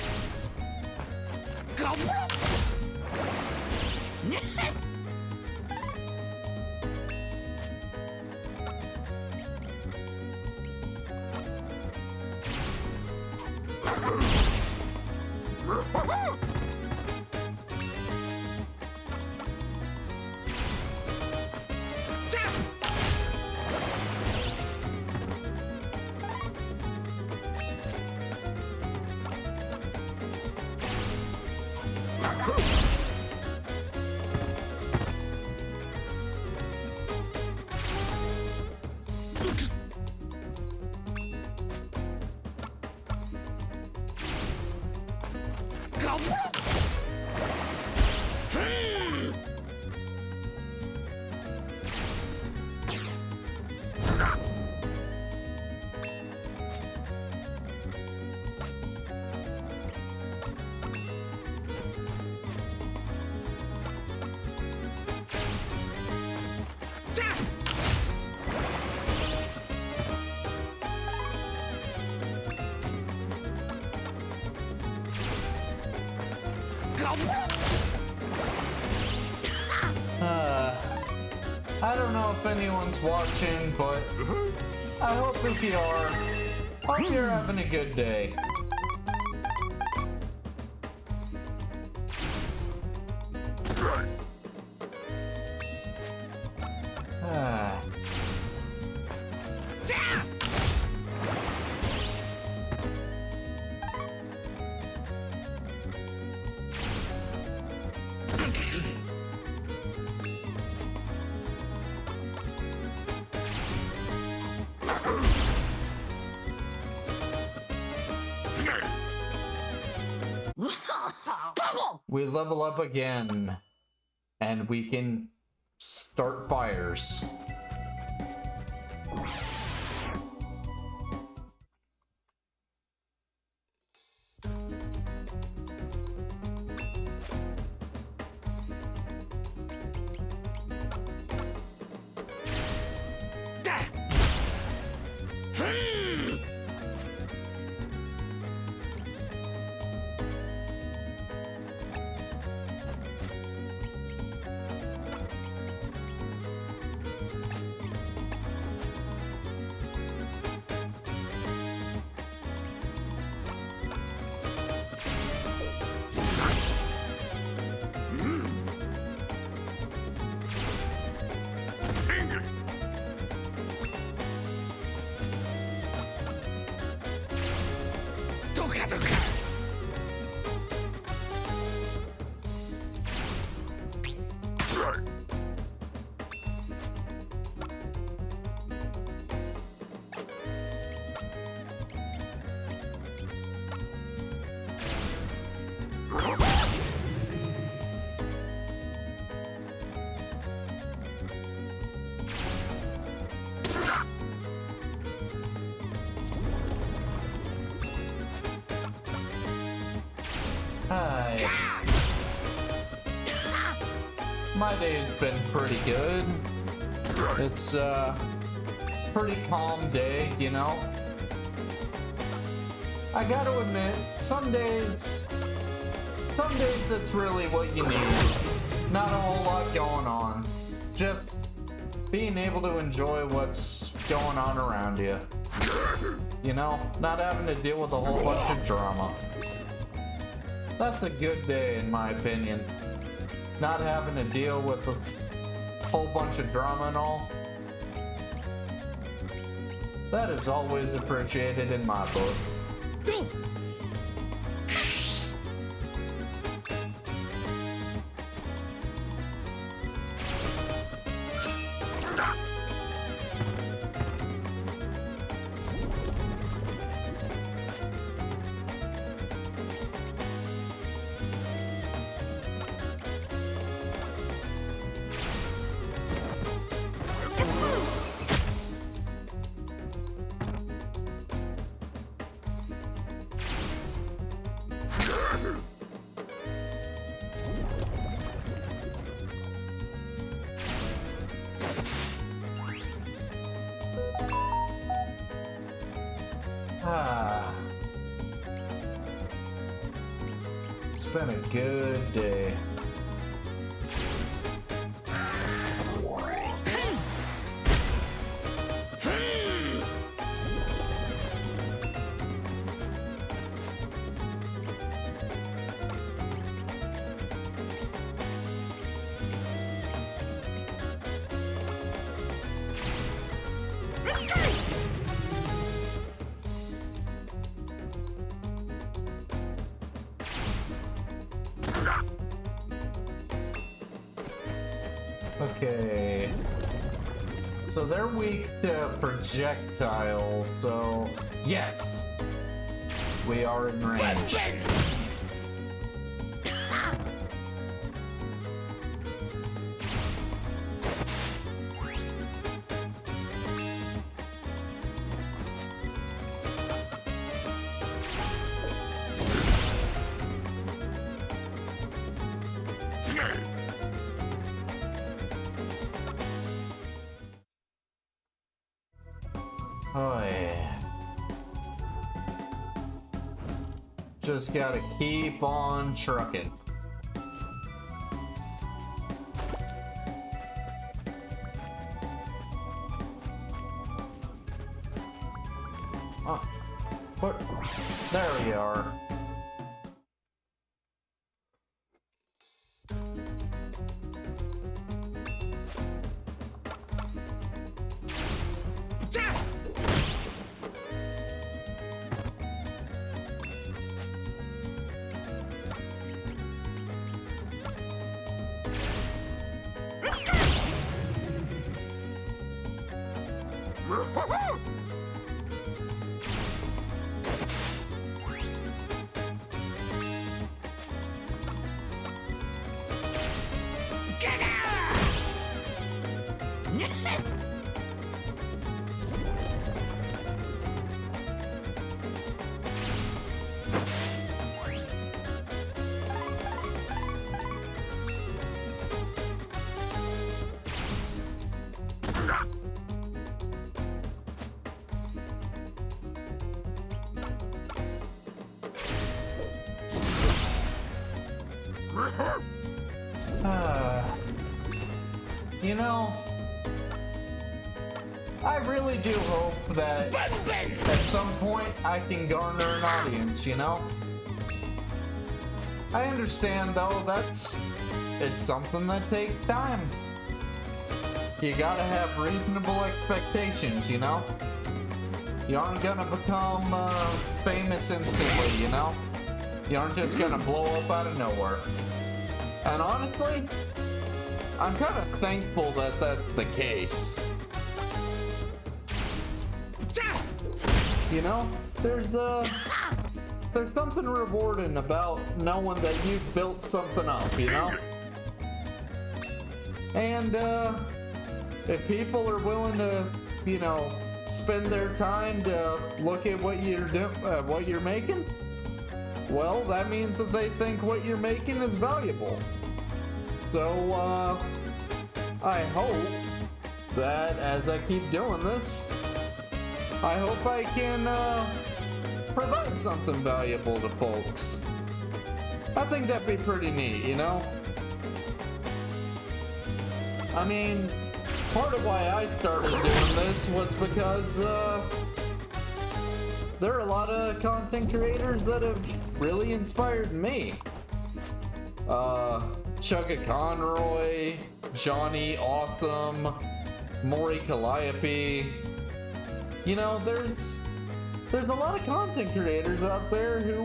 I I don't know if anyone's watching, but I hope if you are, hope you're having a good day. Ah. We level up again, and we can start fires. Hi. My day's been pretty good. It's a pretty calm day, you know? I gotta admit, some days that's really what you need. Not a whole lot going on. Just being able to enjoy what's going on around you. You know, not having to deal with a whole bunch of drama. That's a good day in my opinion. Not having to deal with a whole bunch of drama and all. That is always appreciated in my book. It's been a good day. Okay. So they're weak to projectiles, so yes! We are in range. Oh yeah. Just gotta keep on trucking. But there we are. You know, I really do hope that at some point I can garner an audience, you know? I understand though, it's something that takes time. You gotta have reasonable expectations, you know? You aren't gonna become famous instantly, you know? You aren't just gonna blow up out of nowhere. And honestly, I'm kind of thankful that that's the case. You know, there's something rewarding about knowing that you've built something up, you know? And if people are willing to, you know, spend their time to look at what you're making, well, that means that they think what you're making is valuable. So, I hope that as I keep doing this, I hope I can provide something valuable to folks. I think that'd be pretty neat, you know? I mean, part of why I started doing this was because there are a lot of content creators that have really inspired me. Chugga Conroy, Johnny Awesome, Maury Calliope. You know, there's a lot of content creators out there who,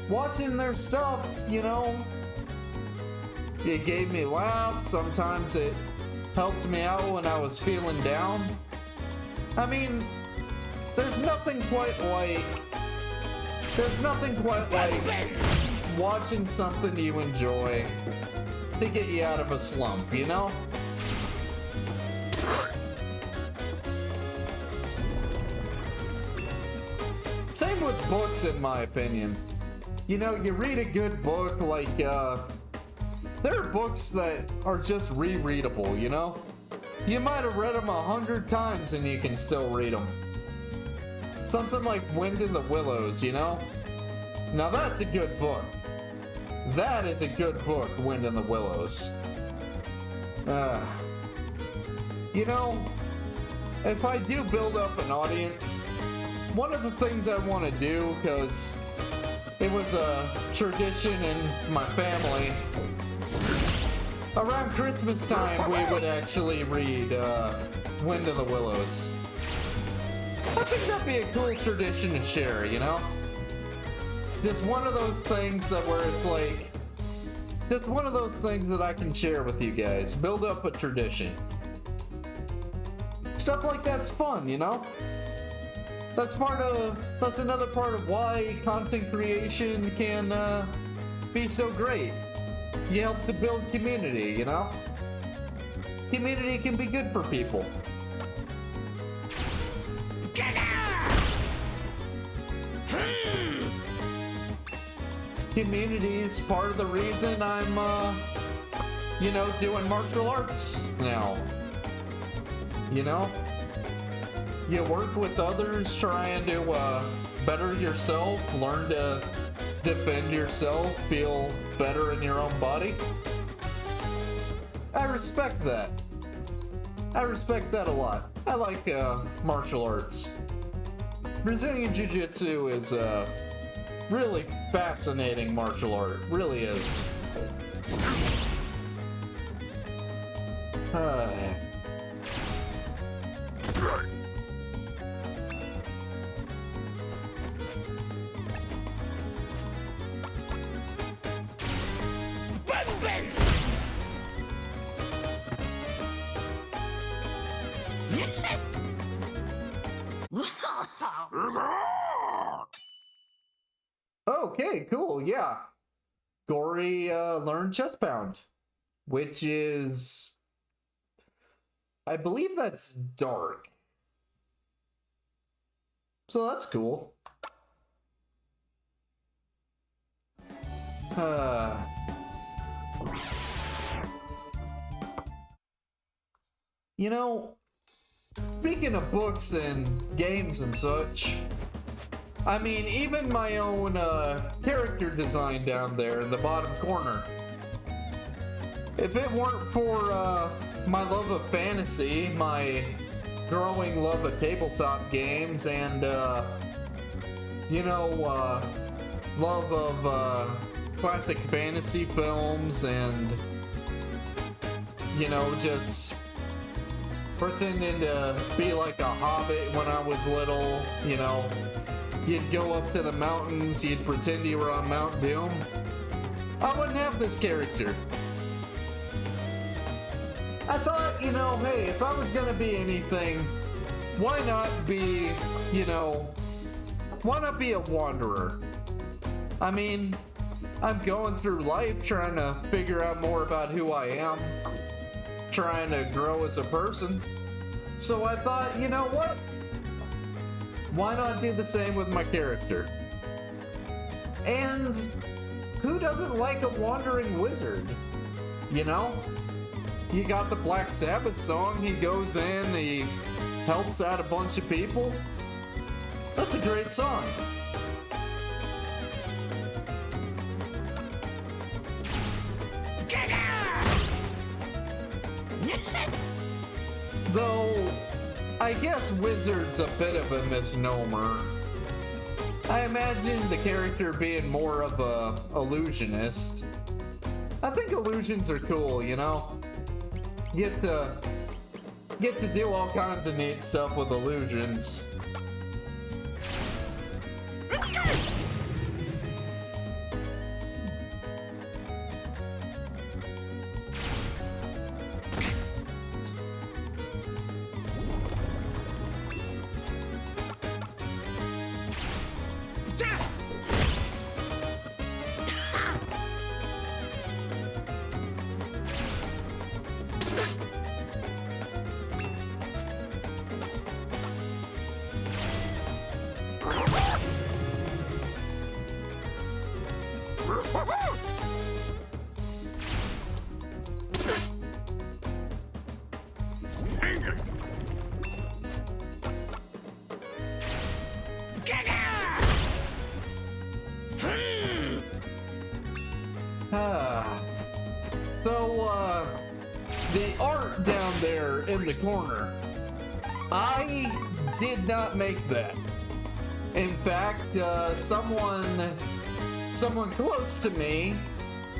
watching their stuff, you know, it gave me laughs. Sometimes it helped me out when I was feeling down. I mean, there's nothing quite like watching something you enjoy to get you out of a slump, you know? Same with books, in my opinion. You know, you read a good book, like, there are books that are just rereadable, you know? You might have read them 100 times and you can still read them. Something like Wind in the Willows, you know? Now that's a good book. That is a good book, Wind in the Willows. You know, if I do build up an audience, one of the things I want to do, because it was a tradition in my family, around Christmas time we would actually read Wind in the Willows. I think that'd be a cool tradition to share, you know? Just one of those things that where it's like, just one of those things that I can share with you guys. Build up a tradition. Stuff like that's fun, you know? That's another part of why content creation can be so great. You help to build community, you know? Community can be good for people. Community is part of the reason I'm, you know, doing martial arts now. You know? You work with others trying to better yourself, learn to defend yourself, feel better in your own body. I respect that. I respect that a lot. I like martial arts. Brazilian Jiu-Jitsu is a really fascinating martial art. Really is. Okay, cool, yeah. Gory learned chest pound, which is, I believe that's dark. So that's cool. You know, speaking of books and games and such, I mean, even my own character design down there in the bottom corner. If it weren't for my love of fantasy, my growing love of tabletop games, and, love of classic fantasy films, and, just pretending to be like a hobbit when I was little, you'd go up to the mountains, you'd pretend you were on Mount Doom. I wouldn't have this character. I thought, hey, if I was gonna be anything, why not be, why not be a wanderer? I mean, I'm going through life trying to figure out more about who I am, trying to grow as a person. So I thought, you know what? Why not do the same with my character? And who doesn't like a wandering wizard? You got the Black Sabbath song, he goes in, he helps out a bunch of people. That's a great song. Though, I guess wizard's a bit of a misnomer. I imagine the character being more of a illusionist. I think illusions are cool, Get to do all kinds of neat stuff with illusions. So, the art down there in the corner, I did not make that. In fact, someone close to me,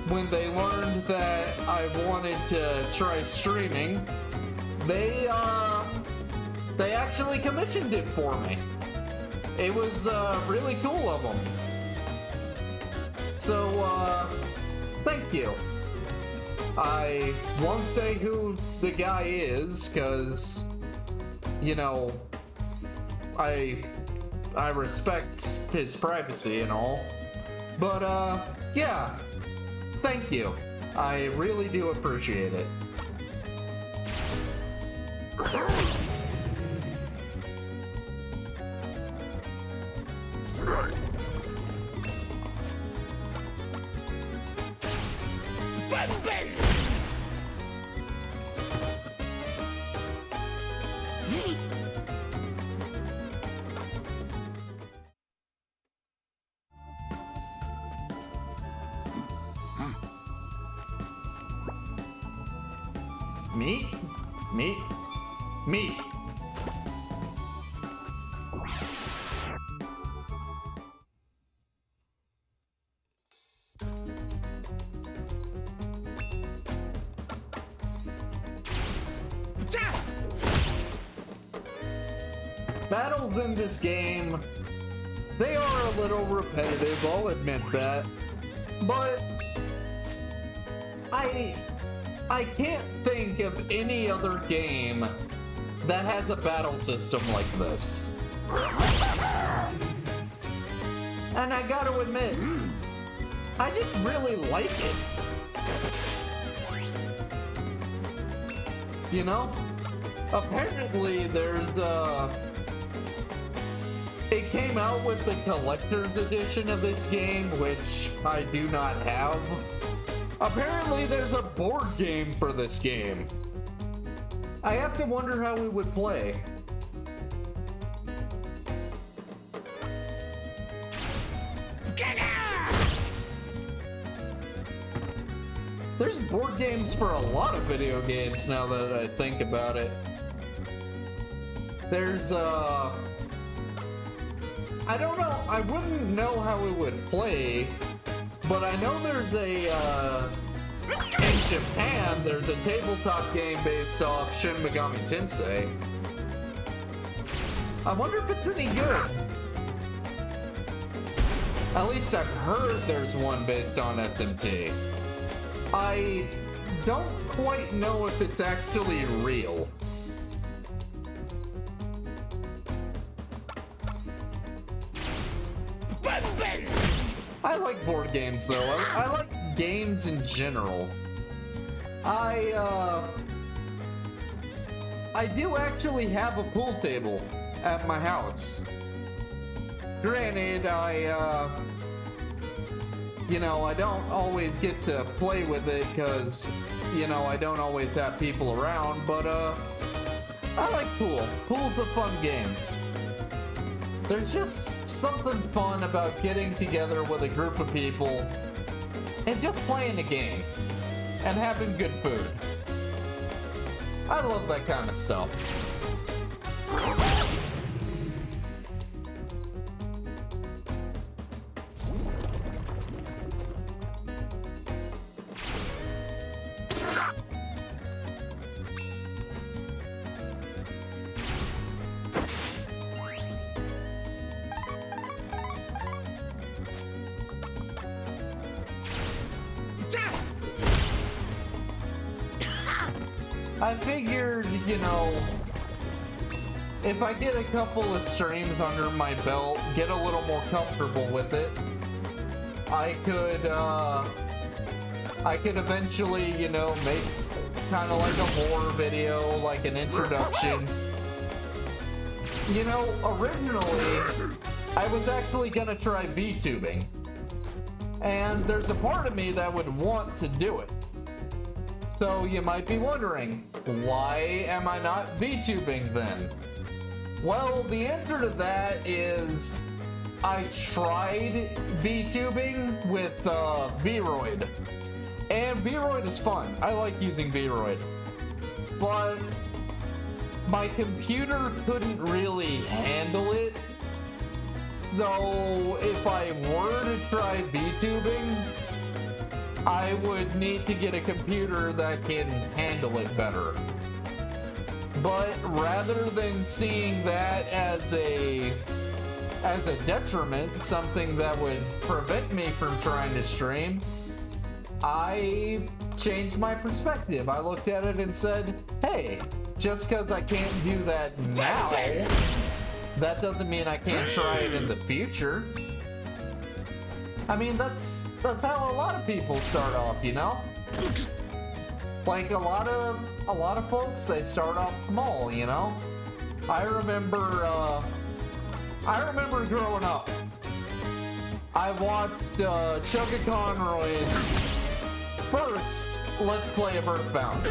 when they learned that I wanted to try streaming, they actually commissioned it for me. It was really cool of them. So, thank you. I won't say who the guy is, because, I respect his privacy and all. But, yeah. Thank you. I really do appreciate it. Meat? Meat? Meat. battles in this game, they are a little repetitive, I'll admit that. But I can't think of any other game that has a battle system like this. And I gotta admit, I just really like it. You know? Apparently there's it came out with the collector's edition of this game, which I do not have. Apparently there's a board game for this game. I have to wonder how we would play. There's board games for a lot of video games now that I think about it. There's I don't know, I wouldn't know how we would play, but I know there's a in Japan there's a tabletop game based off Shin Megami Tensei. I wonder if it's any good. At least I've heard there's one based on SMT. I don't quite know if it's actually real. I like board games though. I like games in general. I do actually have a pool table at my house. Granted, you know, I don't always get to play with it because, you know, I don't always have people around, but I like pool. Pool's a fun game. There's just something fun about getting together with a group of people and just playing a game and having good food. I love that kind of stuff. I figured, you know, if I get a couple of streams under my belt, get a little more comfortable with it, I could eventually, you know, make kind of like a horror video, like an introduction. You know, originally, I was actually gonna try VTubing, and there's a part of me that would want to do it. So you might be wondering, why am I not VTubing then? Well, the answer to that is I tried VTubing with Vroid. And Vroid is fun. I like using Vroid. But my computer couldn't really handle it. So if I were to try VTubing, I would need to get a computer that can handle it better. But rather than seeing that as a detriment, something that would prevent me from trying to stream, I changed my perspective. I looked at it and said, hey, just because I can't do that now, that doesn't mean I can't try it in the future. I mean, that's how a lot of people start off, you know? Like a lot of folks, they start off small, you know? I remember growing up, I watched Chugga Conroy's first Let's Play of Earthbound.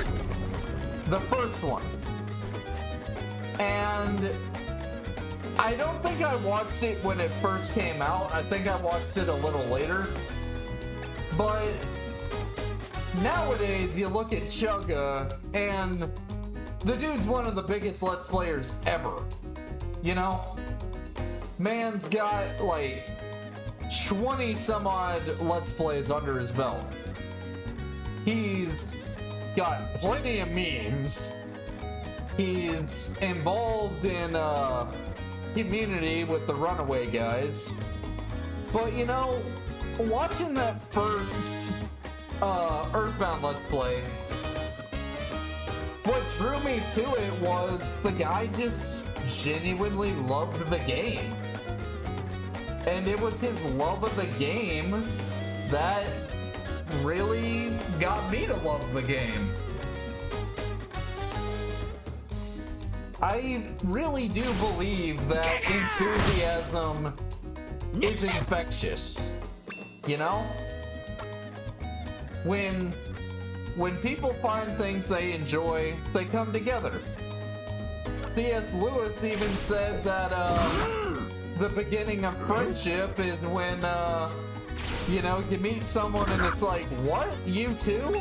The first one. And I don't think I watched it when it first came out. I think I watched it a little later. But nowadays, you look at Chugga, and the dude's one of the biggest Let's Players ever. You know? Man's got like 20 some odd Let's Plays under his belt. He's got plenty of memes. He's involved in community with the Runaway guys. But you know, watching that first Earthbound Let's Play, what drew me to it was the guy just genuinely loved the game. And it was his love of the game that really got me to love the game. I really do believe that enthusiasm is infectious. You know? When people find things they enjoy, they come together. C.S. Lewis even said that the beginning of friendship is when you know, you meet someone and it's like, what? You too?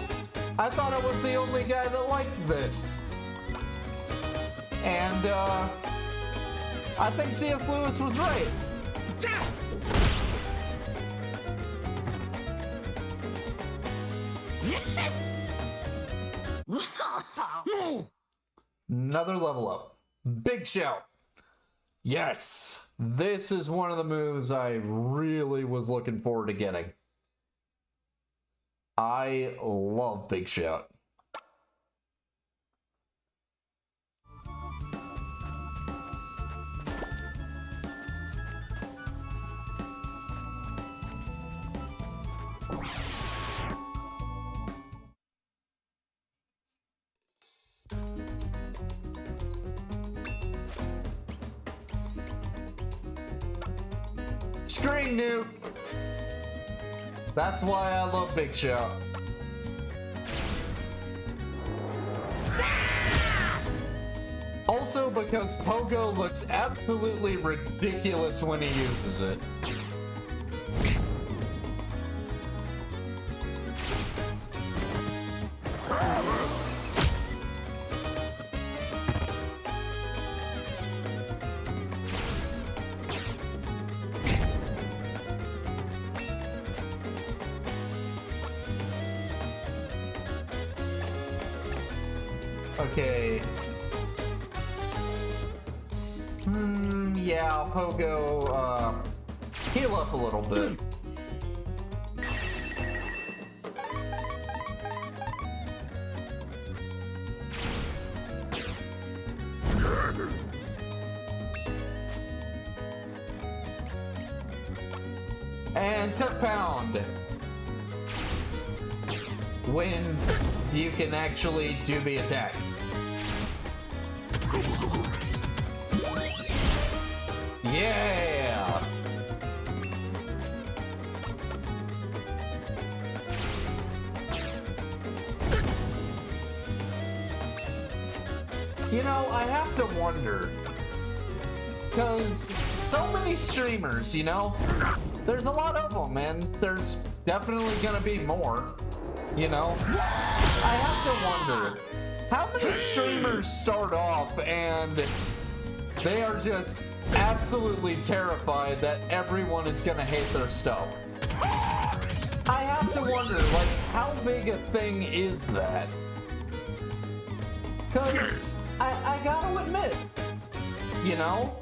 I thought I was the only guy that liked this. And I think C.S. Lewis was right. Another level up. Big shout. Yes, this is one of the moves I really was looking forward to getting. I love Big Shout. Screen nuke. That's why I love Big Shout. Also because Pogo looks absolutely ridiculous when he uses it. Okay. Yeah, Pogo, heal up a little bit. And chest pound. When you can actually do the attack. Yeah! You know, I have to wonder, because so many streamers, you know, there's a lot of them, and there's definitely gonna be more, you know. I have to wonder, how many streamers start off and they are just absolutely terrified that everyone is gonna hate their stuff? I have to wonder, like, how big a thing is that? Because I gotta admit, you know,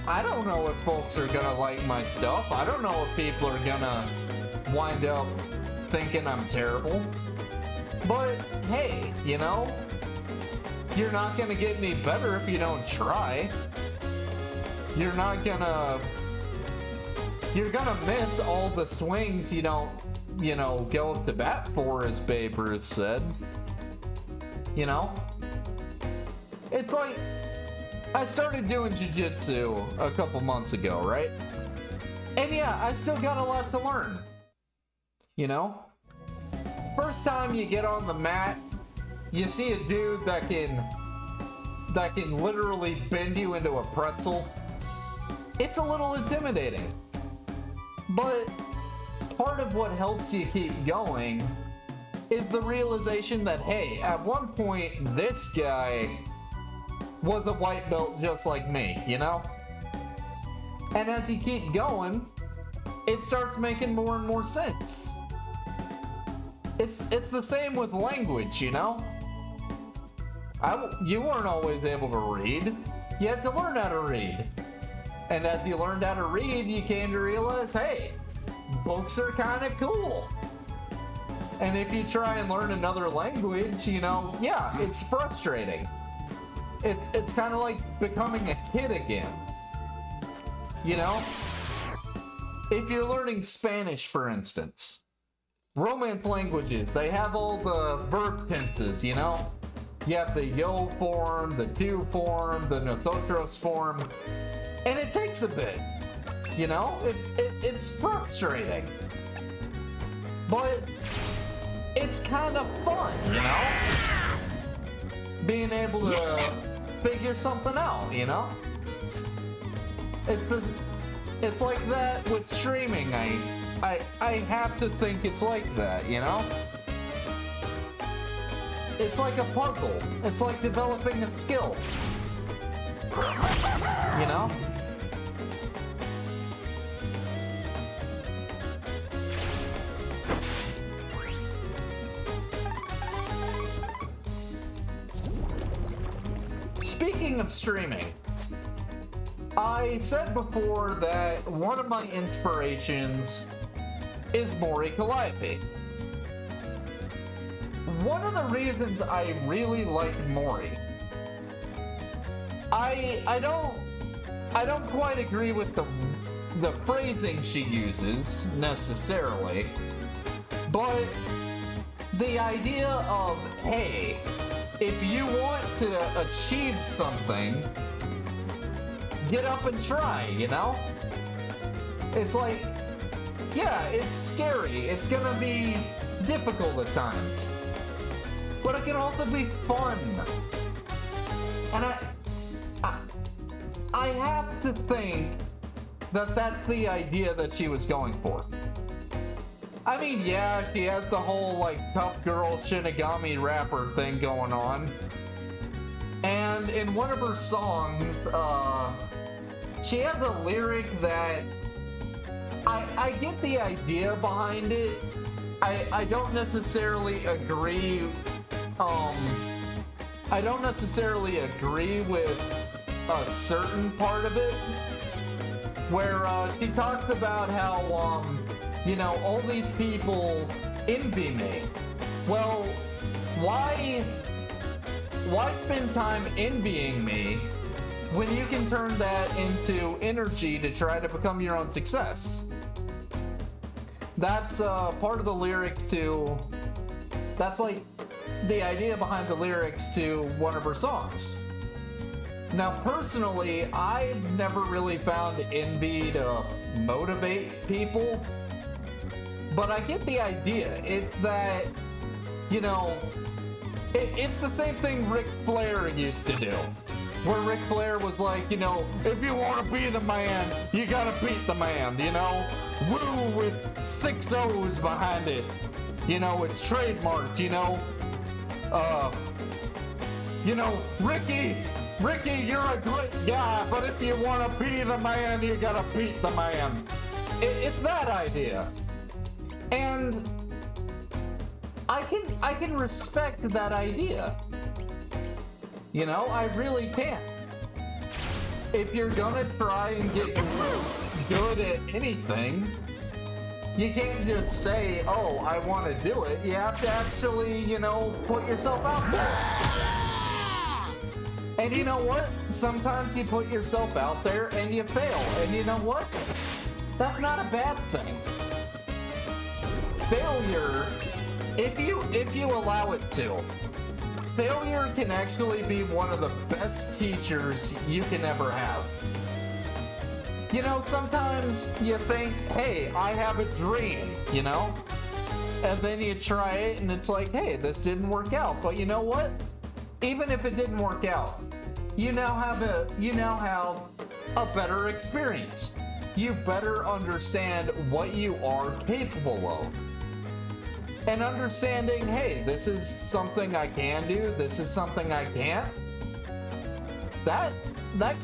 I don't know if folks are gonna like my stuff. I don't know if people are gonna wind up thinking I'm terrible. But hey, you know, you're not gonna get any better if you don't try. You're gonna miss all the swings you don't, you know, go up to bat for, as Babe Ruth said. You know? It's like, I started doing jiu-jitsu a couple months ago, right? And yeah, I still got a lot to learn. You know? First time you get on the mat, you see a dude that can literally bend you into a pretzel. It's a little intimidating. But part of what helps you keep going is the realization that, hey, at one point, this guy was a white belt just like me, you know? And as you keep going, it starts making more and more sense. It's the same with language, you know? You weren't always able to read. you had to learn how to read. And as you learned how to read, you came to realize, hey, books are kind of cool. And if you try and learn another language, you know, yeah, it's frustrating. It's kind of like becoming a kid again. You know? If you're learning Spanish, for instance, Romance languages, they have all the verb tenses, you know? You have the yo form, the tu form, the nosotros form, and it takes a bit. You know? It's frustrating. But it's kind of fun, you know? Being able to figure something out, you know? It's like that with streaming. I have to think it's like that, you know? It's like a puzzle. It's like developing a skill. You know? Speaking of streaming, I said before that one of my inspirations is Mori Calliope. One of the reasons I really like Mori, I don't quite agree with the phrasing she uses necessarily, but the idea of, hey, if you want to achieve something, get up and try, you know? It's like, yeah, it's scary. It's gonna be difficult at times. But it can also be fun. And I have to think that that's the idea that she was going for. I mean, yeah, she has the whole, like, tough girl Shinigami rapper thing going on. And in one of her songs, she has a lyric that I get the idea behind it. I don't necessarily agree. I don't necessarily agree with a certain part of it, where she talks about how you know, all these people envy me. Well, why spend time envying me when you can turn that into energy to try to become your own success? That's part of the lyric to, that's like the idea behind the lyrics to one of her songs. Now, personally, I've never really found envy to motivate people, but I get the idea. It's that, you know, it's the same thing Ric Flair used to do. Where Ric Flair was like, you know, if you want to be the man, you gotta beat the man, you know? Woo with 6 O's behind it. You know, it's trademarked, you know? Ricky, you're a great guy, but if you want to be the man, you gotta beat the man. It's that idea. And I can respect that idea. You know, I really can. If you're gonna try and get good at anything, you can't just say, oh, I want to do it. You have to actually, you know, put yourself out there. And you know what? Sometimes you put yourself out there and you fail. And you know what? That's not a bad thing. Failure, if you allow it to, failure can actually be one of the best teachers you can ever have. You know, sometimes you think, hey, I have a dream, you know? And then you try it and it's like, hey, this didn't work out. But you know what? Even if it didn't work out, you now have a better experience. You better understand what you are capable of. And understanding, hey, this is something I can do, this is something I can't. That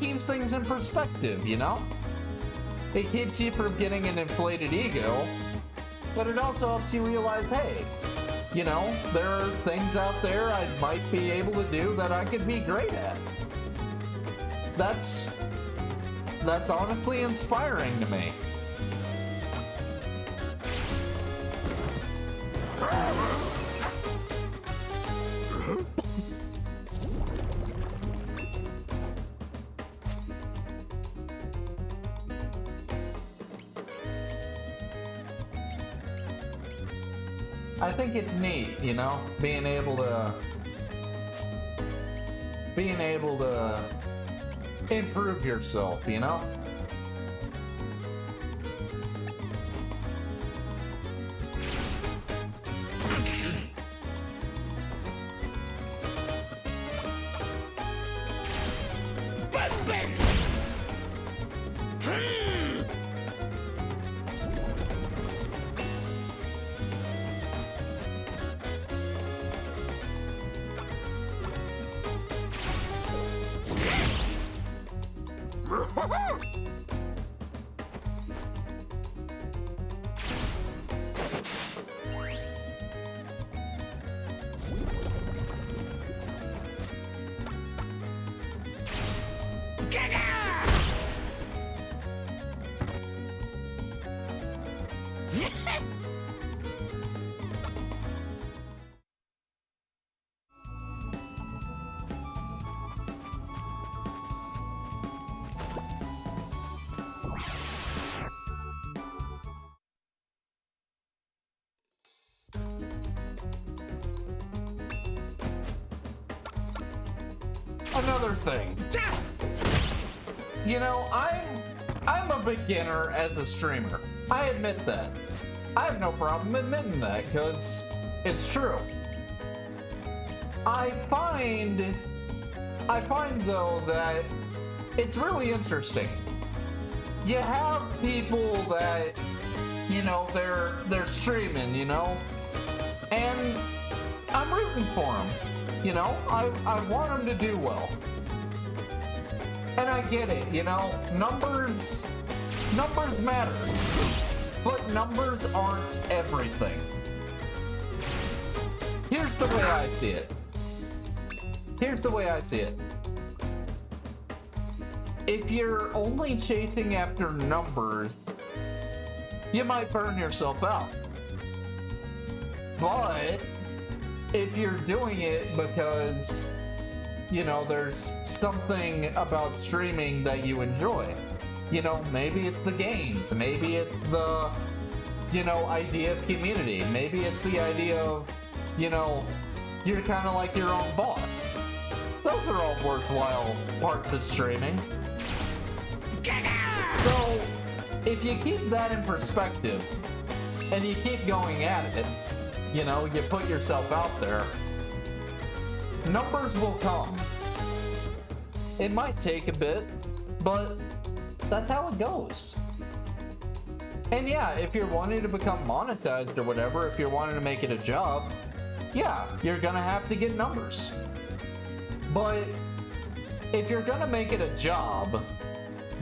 keeps things in perspective, you know? It keeps you from getting an inflated ego, but it also helps you realize, hey, you know, there are things out there I might be able to do that I could be great at. that's honestly inspiring to me. I think it's neat, you know, being able to improve yourself, you know? Another thing, you know, I'm a beginner as a streamer. I admit that. I have no problem admitting that, because it's true. I find though that it's really interesting. You have people that, you know, they're streaming, you know, and I'm rooting for them. You know, I want them to do well. And I get it, you know, numbers matter. But numbers aren't everything. Here's the way I see it. If you're only chasing after numbers, you might burn yourself out. But if you're doing it because, you know, there's something about streaming that you enjoy, you know, maybe it's the games, maybe it's the, you know, idea of community, maybe it's the idea of, you know, you're kind of like your own boss. Those are all worthwhile parts of streaming. So, if you keep that in perspective, and you keep going at it, you know, you put yourself out there, numbers will come. It might take a bit, but that's how it goes. And yeah, if you're wanting to become monetized or whatever, if you're wanting to make it a job, yeah, you're gonna have to get numbers. But if you're gonna make it a job,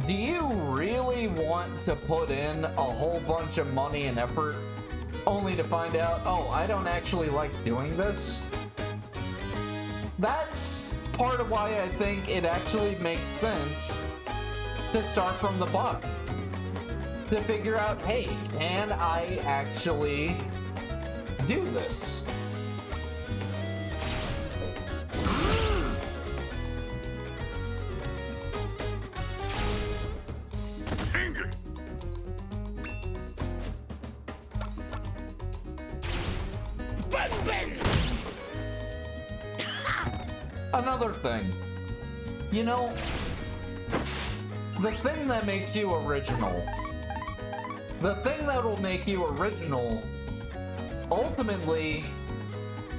do you really want to put in a whole bunch of money and effort only to find out, oh, I don't actually like doing this? That's part of why I think it actually makes sense to start from the bottom. To figure out, hey, can I actually do this? Another thing, you know, the thing that makes you original, the thing that will make you original, ultimately,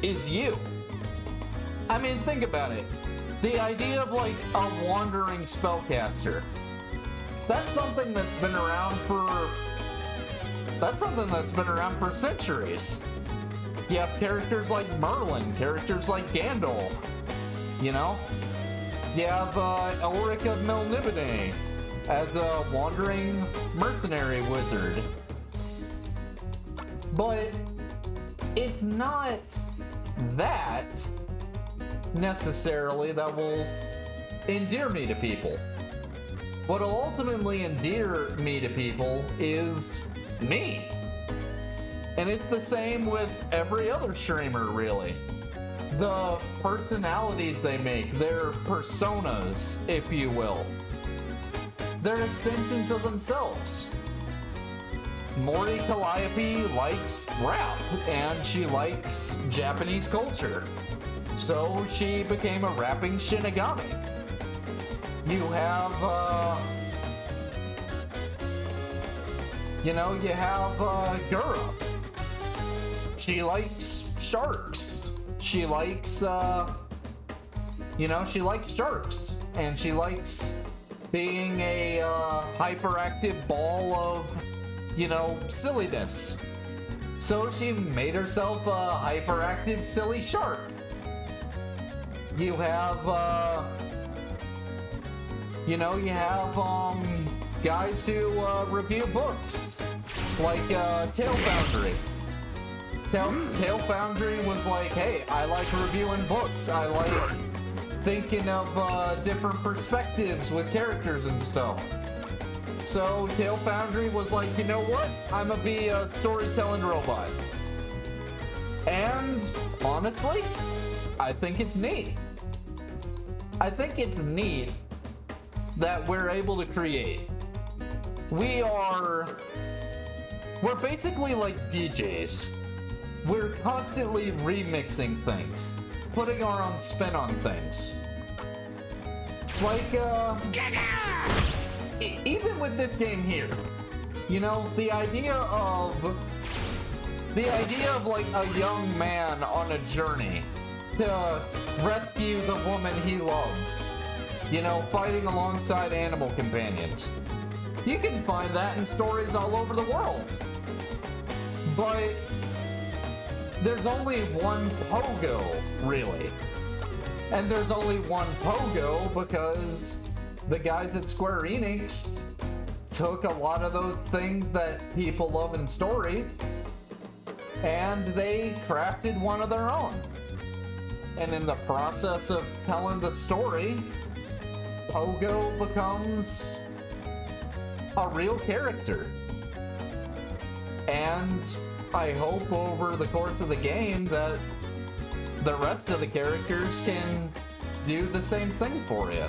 is you. I mean, think about it. The idea of, like, a wandering spellcaster, that's something that's been around for centuries. You have characters like Merlin, characters like Gandalf, you know? You have Elric of Melniboné as a wandering mercenary wizard. But it's not that necessarily that will endear me to people. What'll ultimately endear me to people is me. And it's the same with every other streamer, really. The personalities they make, their personas, if you will. They're extensions of themselves. Mori Calliope likes rap, and she likes Japanese culture. So she became a rapping Shinigami. You have, Gura. She likes sharks. She likes, she likes sharks. And she likes being a, hyperactive ball of, silliness. So she made herself a hyperactive, silly shark. You have, guys who review books, like Tail Foundry. Tail Foundry was like, hey, I like reviewing books. I like thinking of different perspectives with characters and stuff. So Tail Foundry was like, you know what? I'm gonna be a storytelling robot. And honestly, I think it's neat. I think it's neat that we're able to create. We're basically like DJs. We're constantly remixing things, putting our own spin on things. Like, even with this game here, the idea of like a young man on a journey to rescue the woman he loves, fighting alongside animal companions. You can find that in stories all over the world. But there's only one Pogo, really. And there's only one Pogo because the guys at Square Enix took a lot of those things that people love in stories and they crafted one of their own. And in the process of telling the story, Pogo becomes a real character. And I hope over the course of the game that the rest of the characters can do the same thing for you.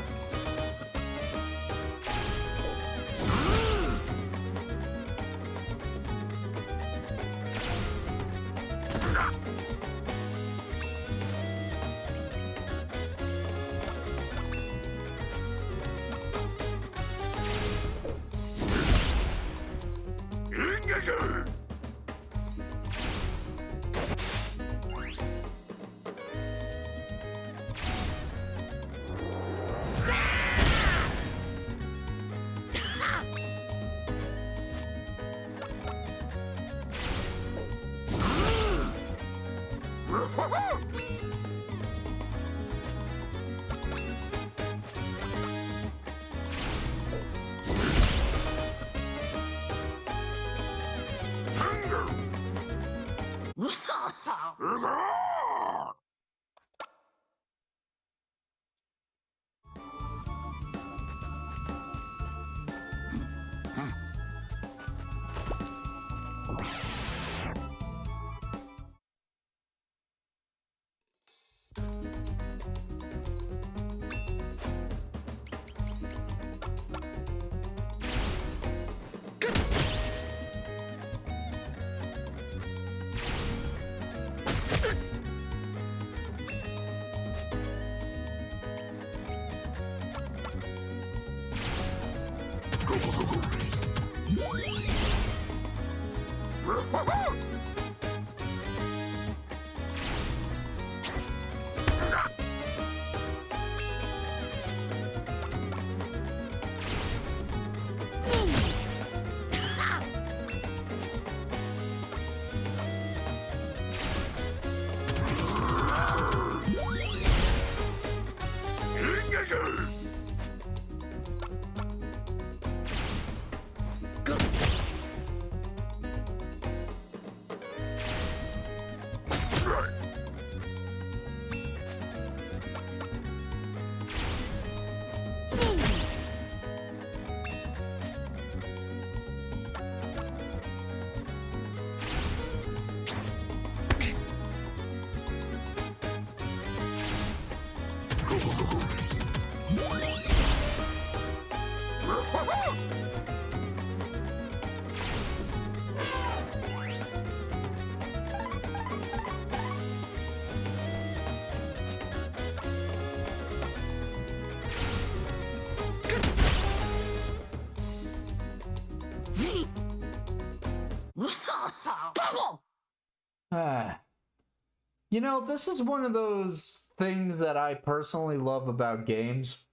You know, this is one of those things that I personally love about games,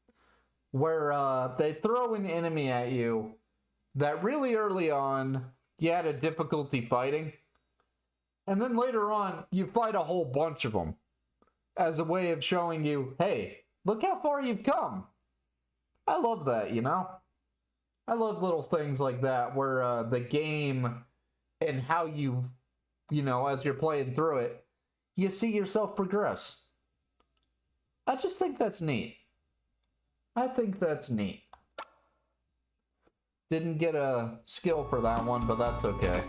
where they throw an enemy at you that really early on you had a difficulty fighting, and then later on you fight a whole bunch of them as a way of showing you, hey, look how far you've come. I love that, you know? I love little things like that where the game and how you know, as you're playing through it, you see yourself progress. I just think that's neat. I think that's neat. Didn't get a skill for that one, but that's okay.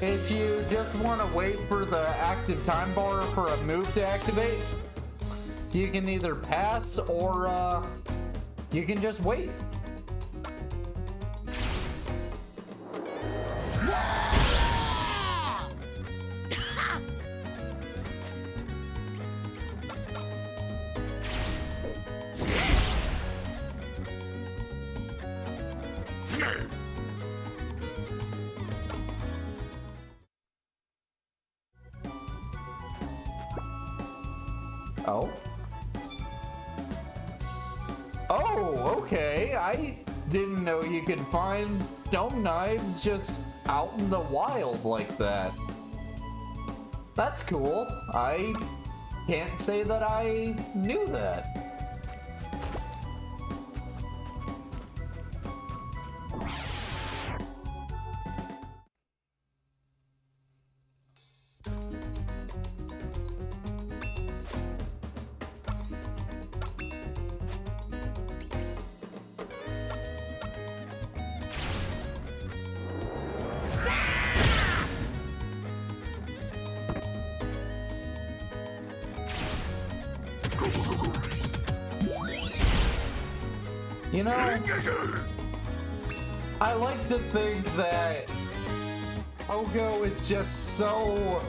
If you just want to wait for the active time bar for a move to activate, you can either pass or you can just wait. Oh. Oh, okay. I didn't know you could find stone knives just out in the wild like that. That's cool. I can't say that I knew that. You know, I like to think that Pogo is just so...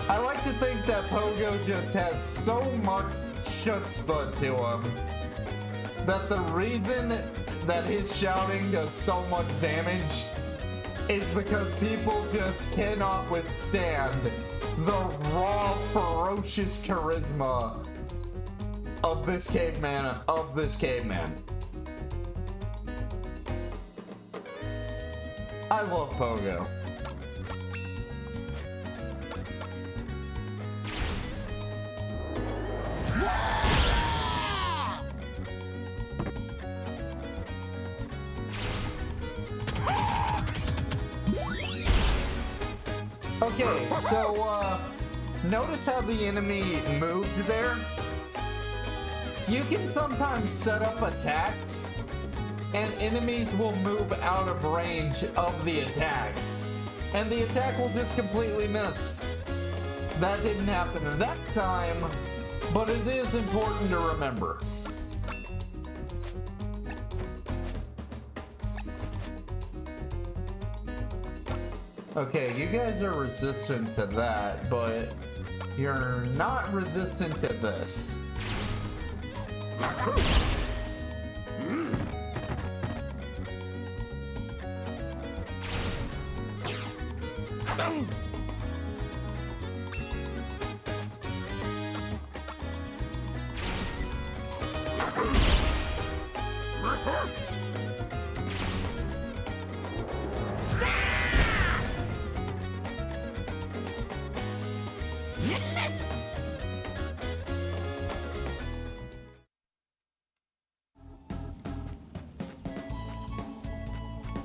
I like to think that Pogo just has so much chutzpah to him that the reason that his shouting does so much damage is because people just cannot withstand the raw, ferocious charisma of this caveman, I love Pogo. Okay, so, notice how the enemy moved there? You can sometimes set up attacks, and enemies will move out of range of the attack. And the attack will just completely miss. That didn't happen that time, but it is important to remember. Okay, you guys are resistant to that, but you're not resistant to this.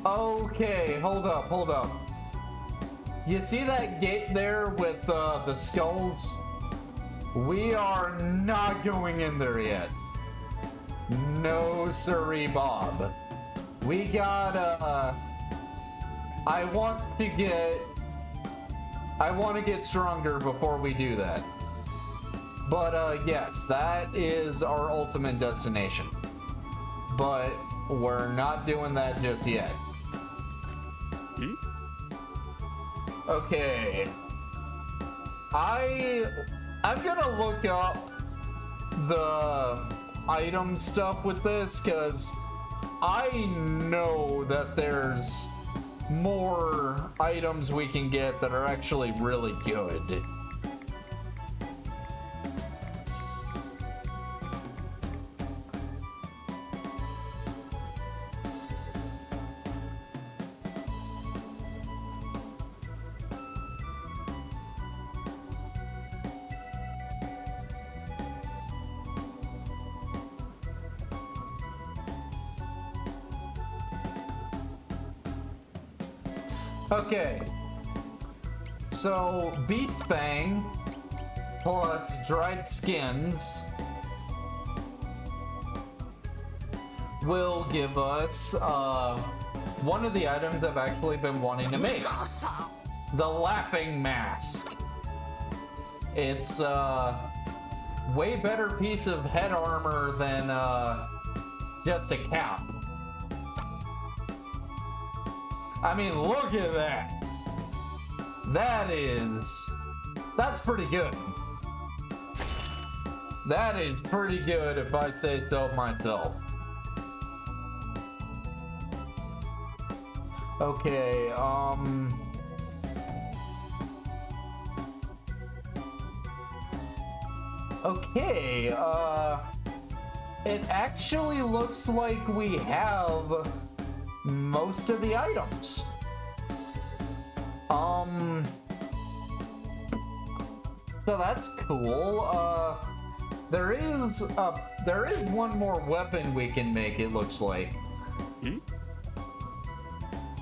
Okay, hold up, hold up. You see that gate there with the skulls? We are not going in there yet. No siree, Bob. We gotta... I want to get stronger before we do that. But yes, that is our ultimate destination. But we're not doing that just yet. Okay. I'm gonna look up the item stuff with this, because I know that there's more items we can get that are actually really good. Okay, so Beast Fang plus dried skins will give us one of the items I've actually been wanting to make. The Laughing Mask. It's a way better piece of head armor than just a cap. I mean, look at that. That's pretty good. That is pretty good if I say so myself. Okay, okay, it actually looks like we have most of the items. So that's cool. There is one more weapon we can make, it looks like.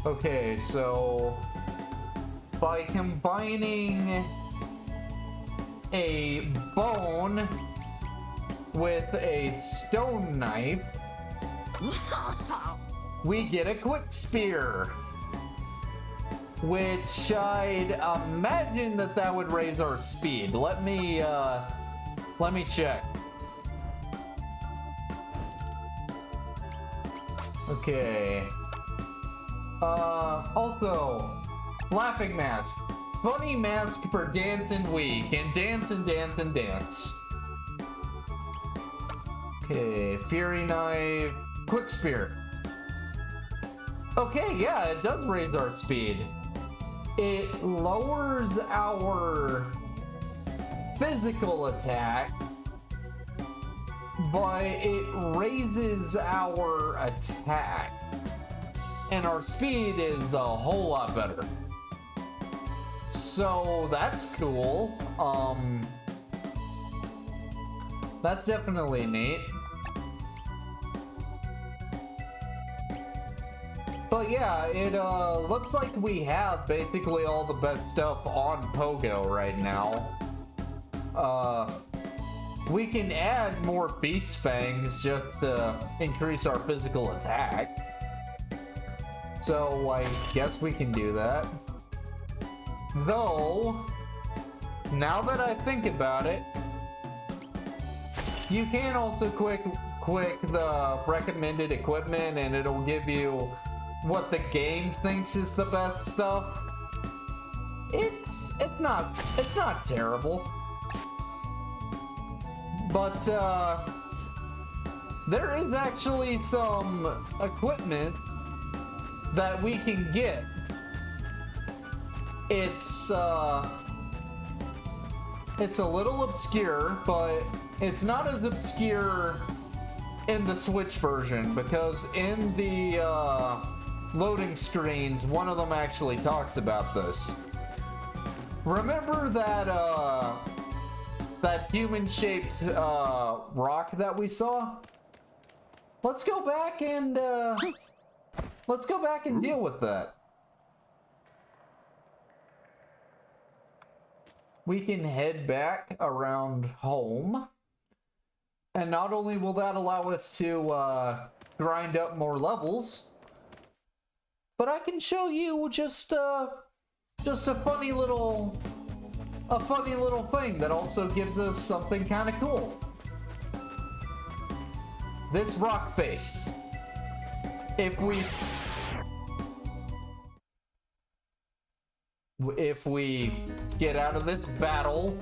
Okay, so by combining a bone with a stone knife, we get a quick spear, which I'd imagine that would raise our speed. Let me check. Okay. Also, Laughing Mask. Funny mask for dancing week, and dance and dance and dance. Okay, Fury Knife, Quick Spear. Okay, yeah, it does raise our speed. It lowers our physical attack, but it raises our attack. And our speed is a whole lot better. So that's cool. That's definitely neat. But yeah, it looks like we have basically all the best stuff on Pogo right now. We can add more Beast Fangs just to increase our physical attack. So I guess we can do that. Though, now that I think about it, you can also click the recommended equipment and it'll give you what the game thinks is the best stuff. it's not terrible. But there is actually some equipment that we can get. It's a little obscure, but it's not as obscure in the Switch version, because in the loading screens, one of them actually talks about this. Remember that that human-shaped rock that we saw? Let's go back and deal with that. We can head back around home, and not only will that allow us to grind up more levels, but I can show you just a funny little thing that also gives us something kind of cool. This rock face. If we get out of this battle,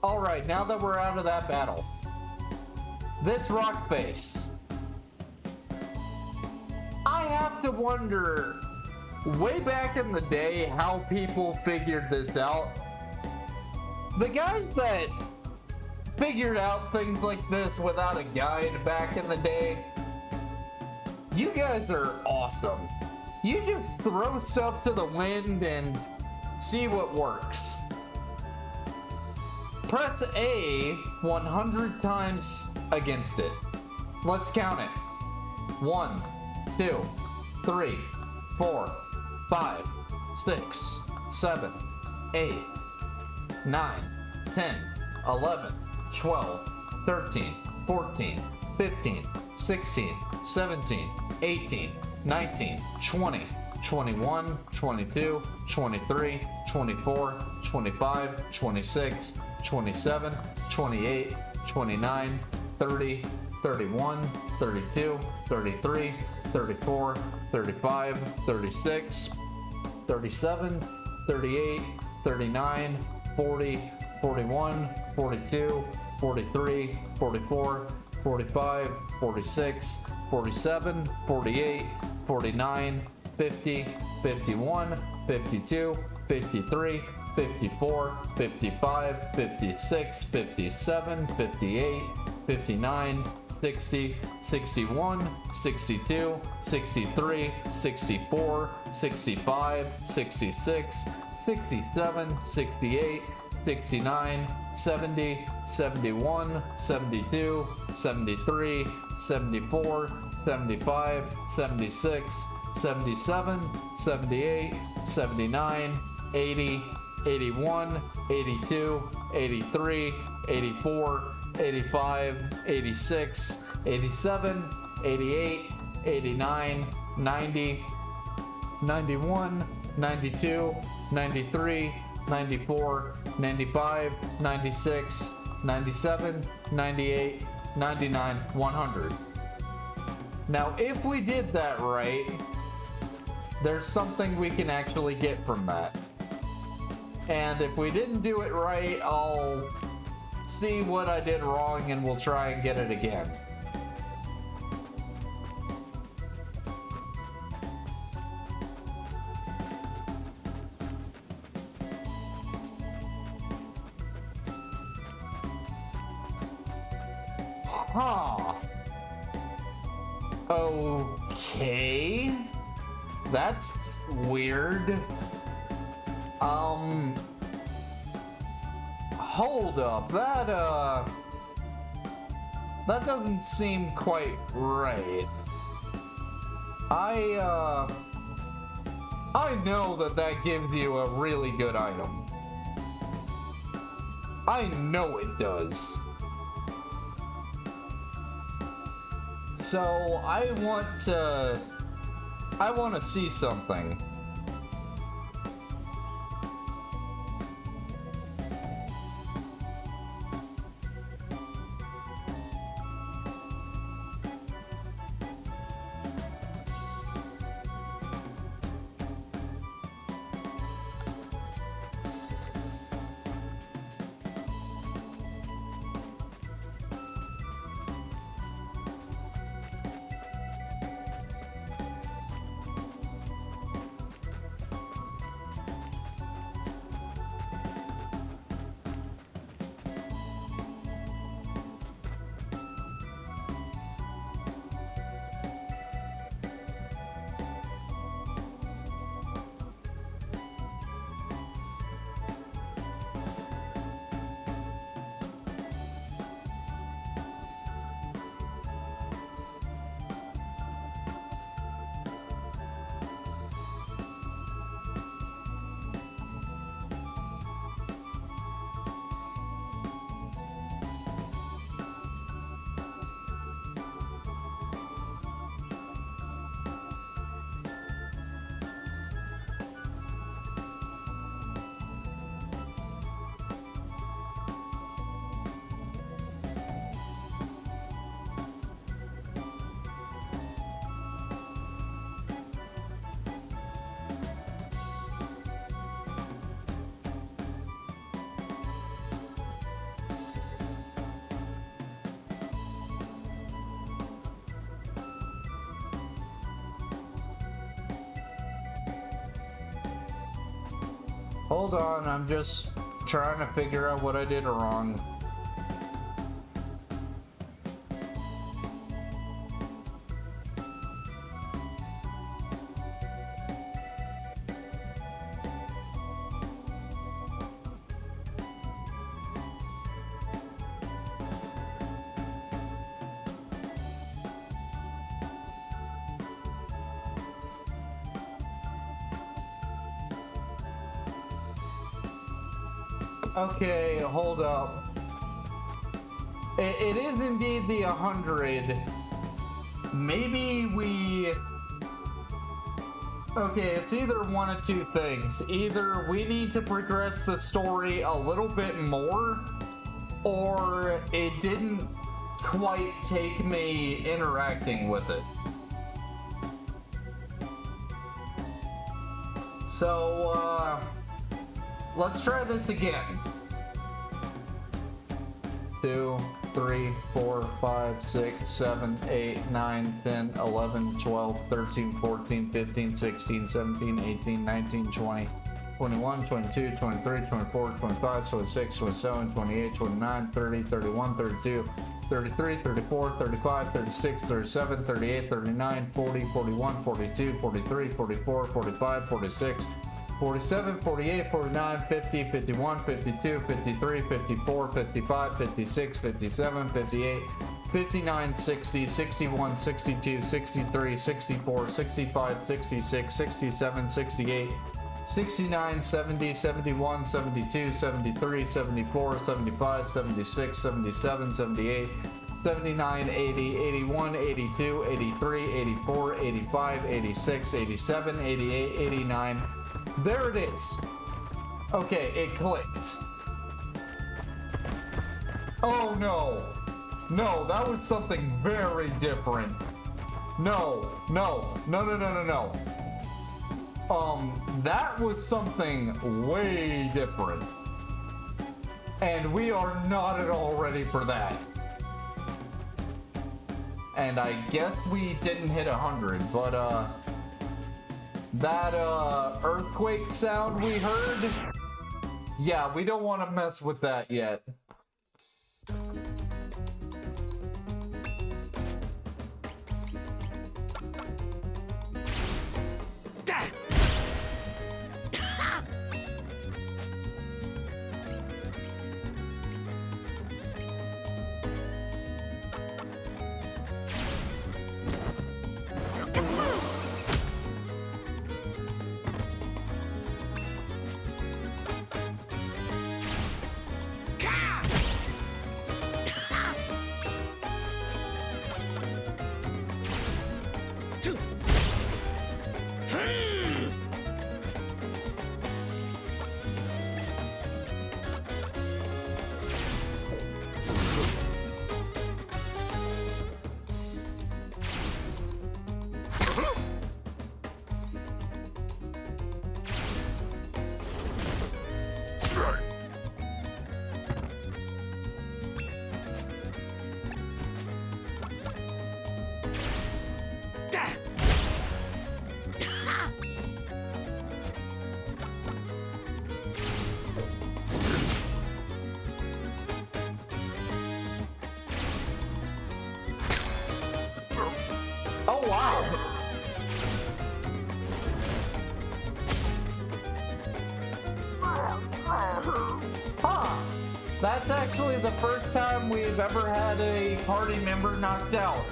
Alright, now that we're out of that battle, this rock face. I have to wonder, way back in the day, how people figured this out. The guys that figured out things like this without a guide back in the day, you guys are awesome. You just throw stuff to the wind and see what works. Press A 100 times against it. Let's count it. 1, 2, 3, 4, 5, 6, 7, 8, 9, 10, 11, 12, 13, 14, 15, 16, 17, 18, 19, 20, 21, 22, 23, 24, 25, 26, 27, 28, 29, 30, 31, 32, 33, 34, 35, 36, 37, 38, 39, 40, 41, 42, 43, 44, 45, 46, 47, 48, 49, 50, 51, 52, 53, 54, 55, 56, 57, 58, 59, 60, 61, 62, 63, 64, 65, 66, 67, 68, 69, 70, 71, 72, 73, 74, 75, 76, 77, 78, 79, 80, 81, 82, 83, 84, 85, 86, 87, 88, 89, 90, 91, 92, 93, 94, 95, 96, 97, 98, 99, 100. Now, if we did that right, there's something we can actually get from that. And if we didn't do it right, I'll see what I did wrong and we'll try and get it again. Huh. Okay. That's weird. Hold up. That doesn't seem quite right. I know that gives you a really good item. I know it does. So I want to see something. Hold on, I'm just trying to figure out what I did wrong. Okay, hold up. It is indeed the 100. Maybe we... Okay, it's either one of two things. Either we need to progress the story a little bit more, or it didn't quite take me interacting with it. So, let's try this again. 2, 3, 4, 5, 6, 7, 8, 9, 10, 11, 12, 13, 14, 15, 16, 17, 18, 19, 20, 21, 22, 23, 24, 25, 26, 27, 28, 29, 30, 31, 32, 33, 34, 35, 36, 37, 38, 39, 40, 41, 42, 43, 44, 45, 46, 47, 48, 49, 50, 51, 52, 53, 54, 55, 56, 57, 58, 59, 60, 61, 62, 63, 64, 65, 66, 67, 68, 69, 70, 71, 72, 73, 74, 75, 76, 77, 78, 79, 80, 81, 82, 83, 84, 85, 86, 87, 88, 89. There it is. Okay, it clicked. Oh no. No, that was something very different. No. That was something way different. And we are not at all ready for that. And I guess we didn't hit 100, but that earthquake sound we heard, yeah, we don't want to mess with that yet. Oh, wow. Huh. That's actually the first time we've ever had a party member knocked out.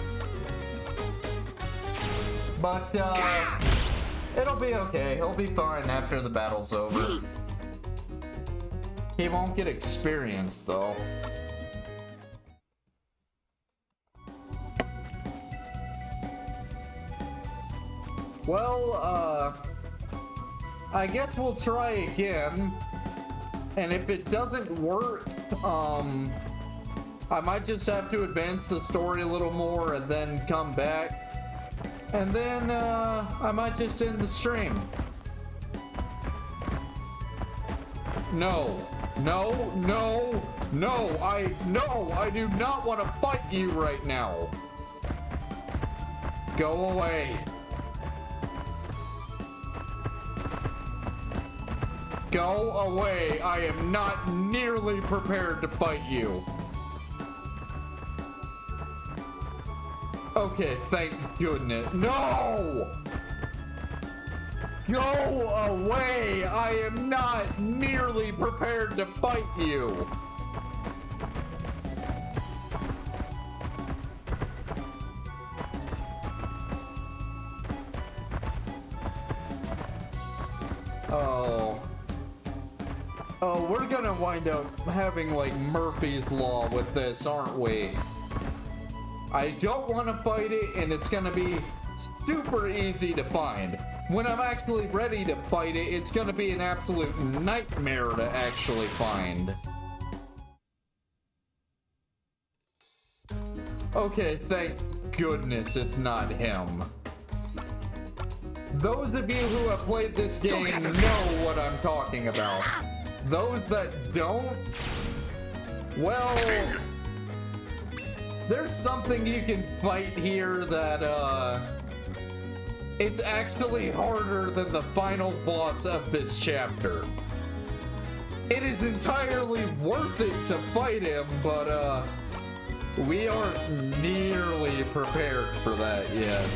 But, it'll be okay. He'll be fine after the battle's over. He won't get experience, though. Well, I guess we'll try again. And if it doesn't work, I might just have to advance the story a little more and then come back. And then, I might just end the stream. No, I do not want to fight you right now. Go away. Go away. I am not nearly prepared to fight you. Okay, thank goodness. No! Go away! I am not nearly prepared to fight you. Oh, we're gonna wind up having like Murphy's Law with this, aren't we? I don't want to fight it, and it's gonna be super easy to find. When I'm actually ready to fight it, it's gonna be an absolute nightmare to actually find. Okay, thank goodness it's not him. Those of you who have played this game know what I'm talking about. Those that don't, well, there's something you can fight here that, it's actually harder than the final boss of this chapter. It is entirely worth it to fight him, but, we aren't nearly prepared for that yet.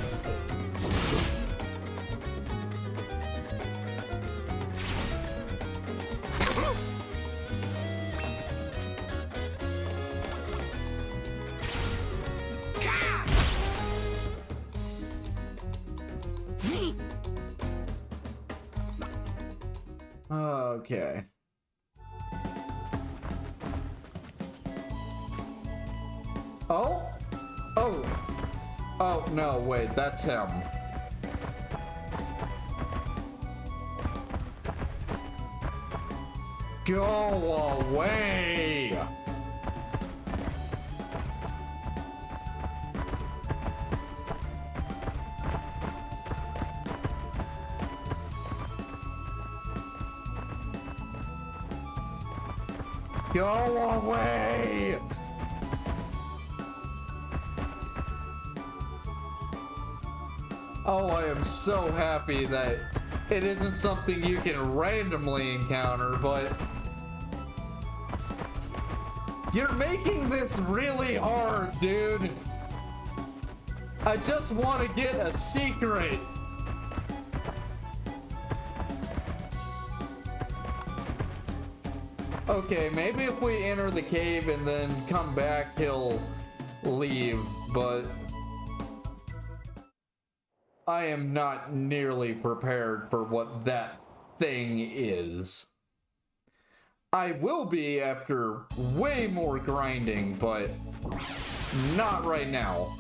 Okay. Oh? Oh. Oh, no, wait, that's him. Go away! Go away! Oh, I am so happy that it isn't something you can randomly encounter, but you're making this really hard, dude. I just want to get a secret. Okay, maybe if we enter the cave and then come back, he'll leave, but I am not nearly prepared for what that thing is. I will be after way more grinding, but not right now.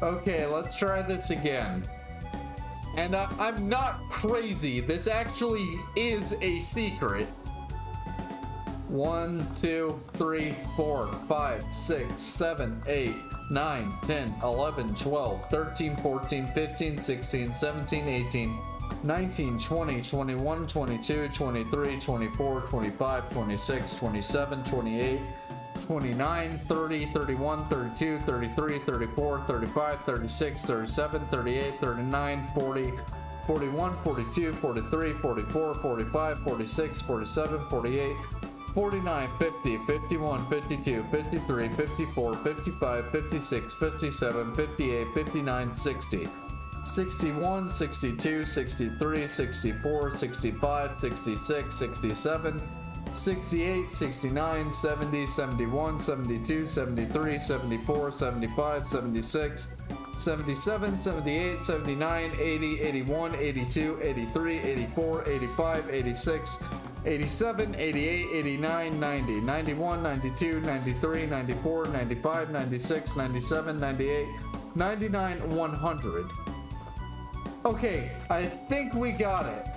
Okay, let's try this again. And I'm not crazy. This actually is a secret. 1, 2, 3, 4, 5, 6, 7, 8, 9, 10, 11, 12, 13, 14, 15, 16, 17, 18, 19, 20, 21, 22, 23, 24, 25, 26, 27, 28, 29, 30, 31, 32, 33, 34, 35, 36, 37, 38, 39, 40, 41, 42, 43, 44, 45, 46, 47, 48, 49, 50, 51, 52, 53, 54, 55, 56, 57, 58, 59, 60, 61, 62, 63, 64, 65, 66, 67, 68, 69, 70, 71, 72, 73, 74, 75, 76, 77, 78, 79, 80, 81, 82, 83, 84, 85, 86, 87, 88, 89, 90, 91, 92, 93, 94, 95, 96, 97, 98, 99, 100. Okay, I think we got it.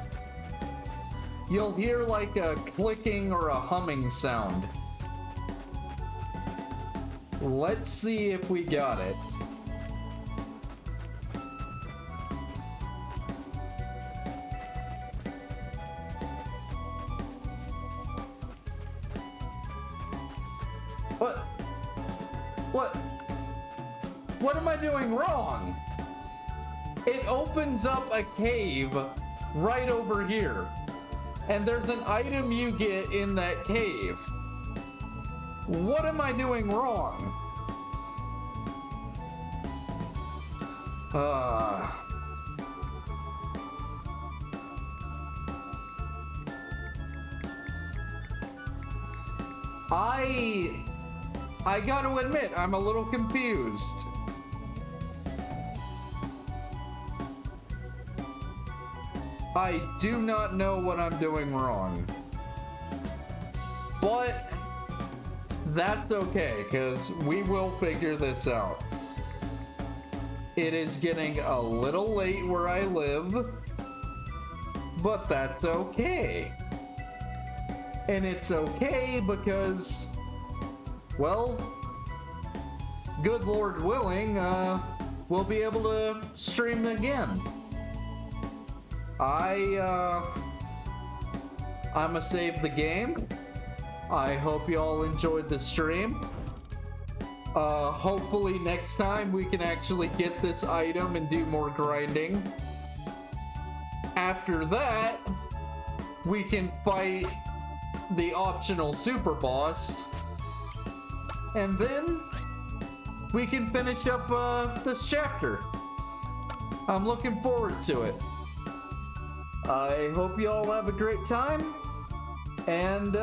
You'll hear like a clicking or a humming sound. Let's see if we got it. What am I doing wrong? It opens up a cave right over here. And there's an item you get in that cave. What am I doing wrong? I gotta admit, I'm a little confused. I do not know what I'm doing wrong. But that's okay, because we will figure this out. It is getting a little late where I live, but that's okay. And it's okay because, well, good Lord willing, we'll be able to stream again. I'ma save the game. I hope y'all enjoyed the stream. Hopefully next time we can actually get this item and do more grinding. After that, we can fight the optional super boss. And then we can finish up this chapter. I'm looking forward to it. I hope you all have a great time, and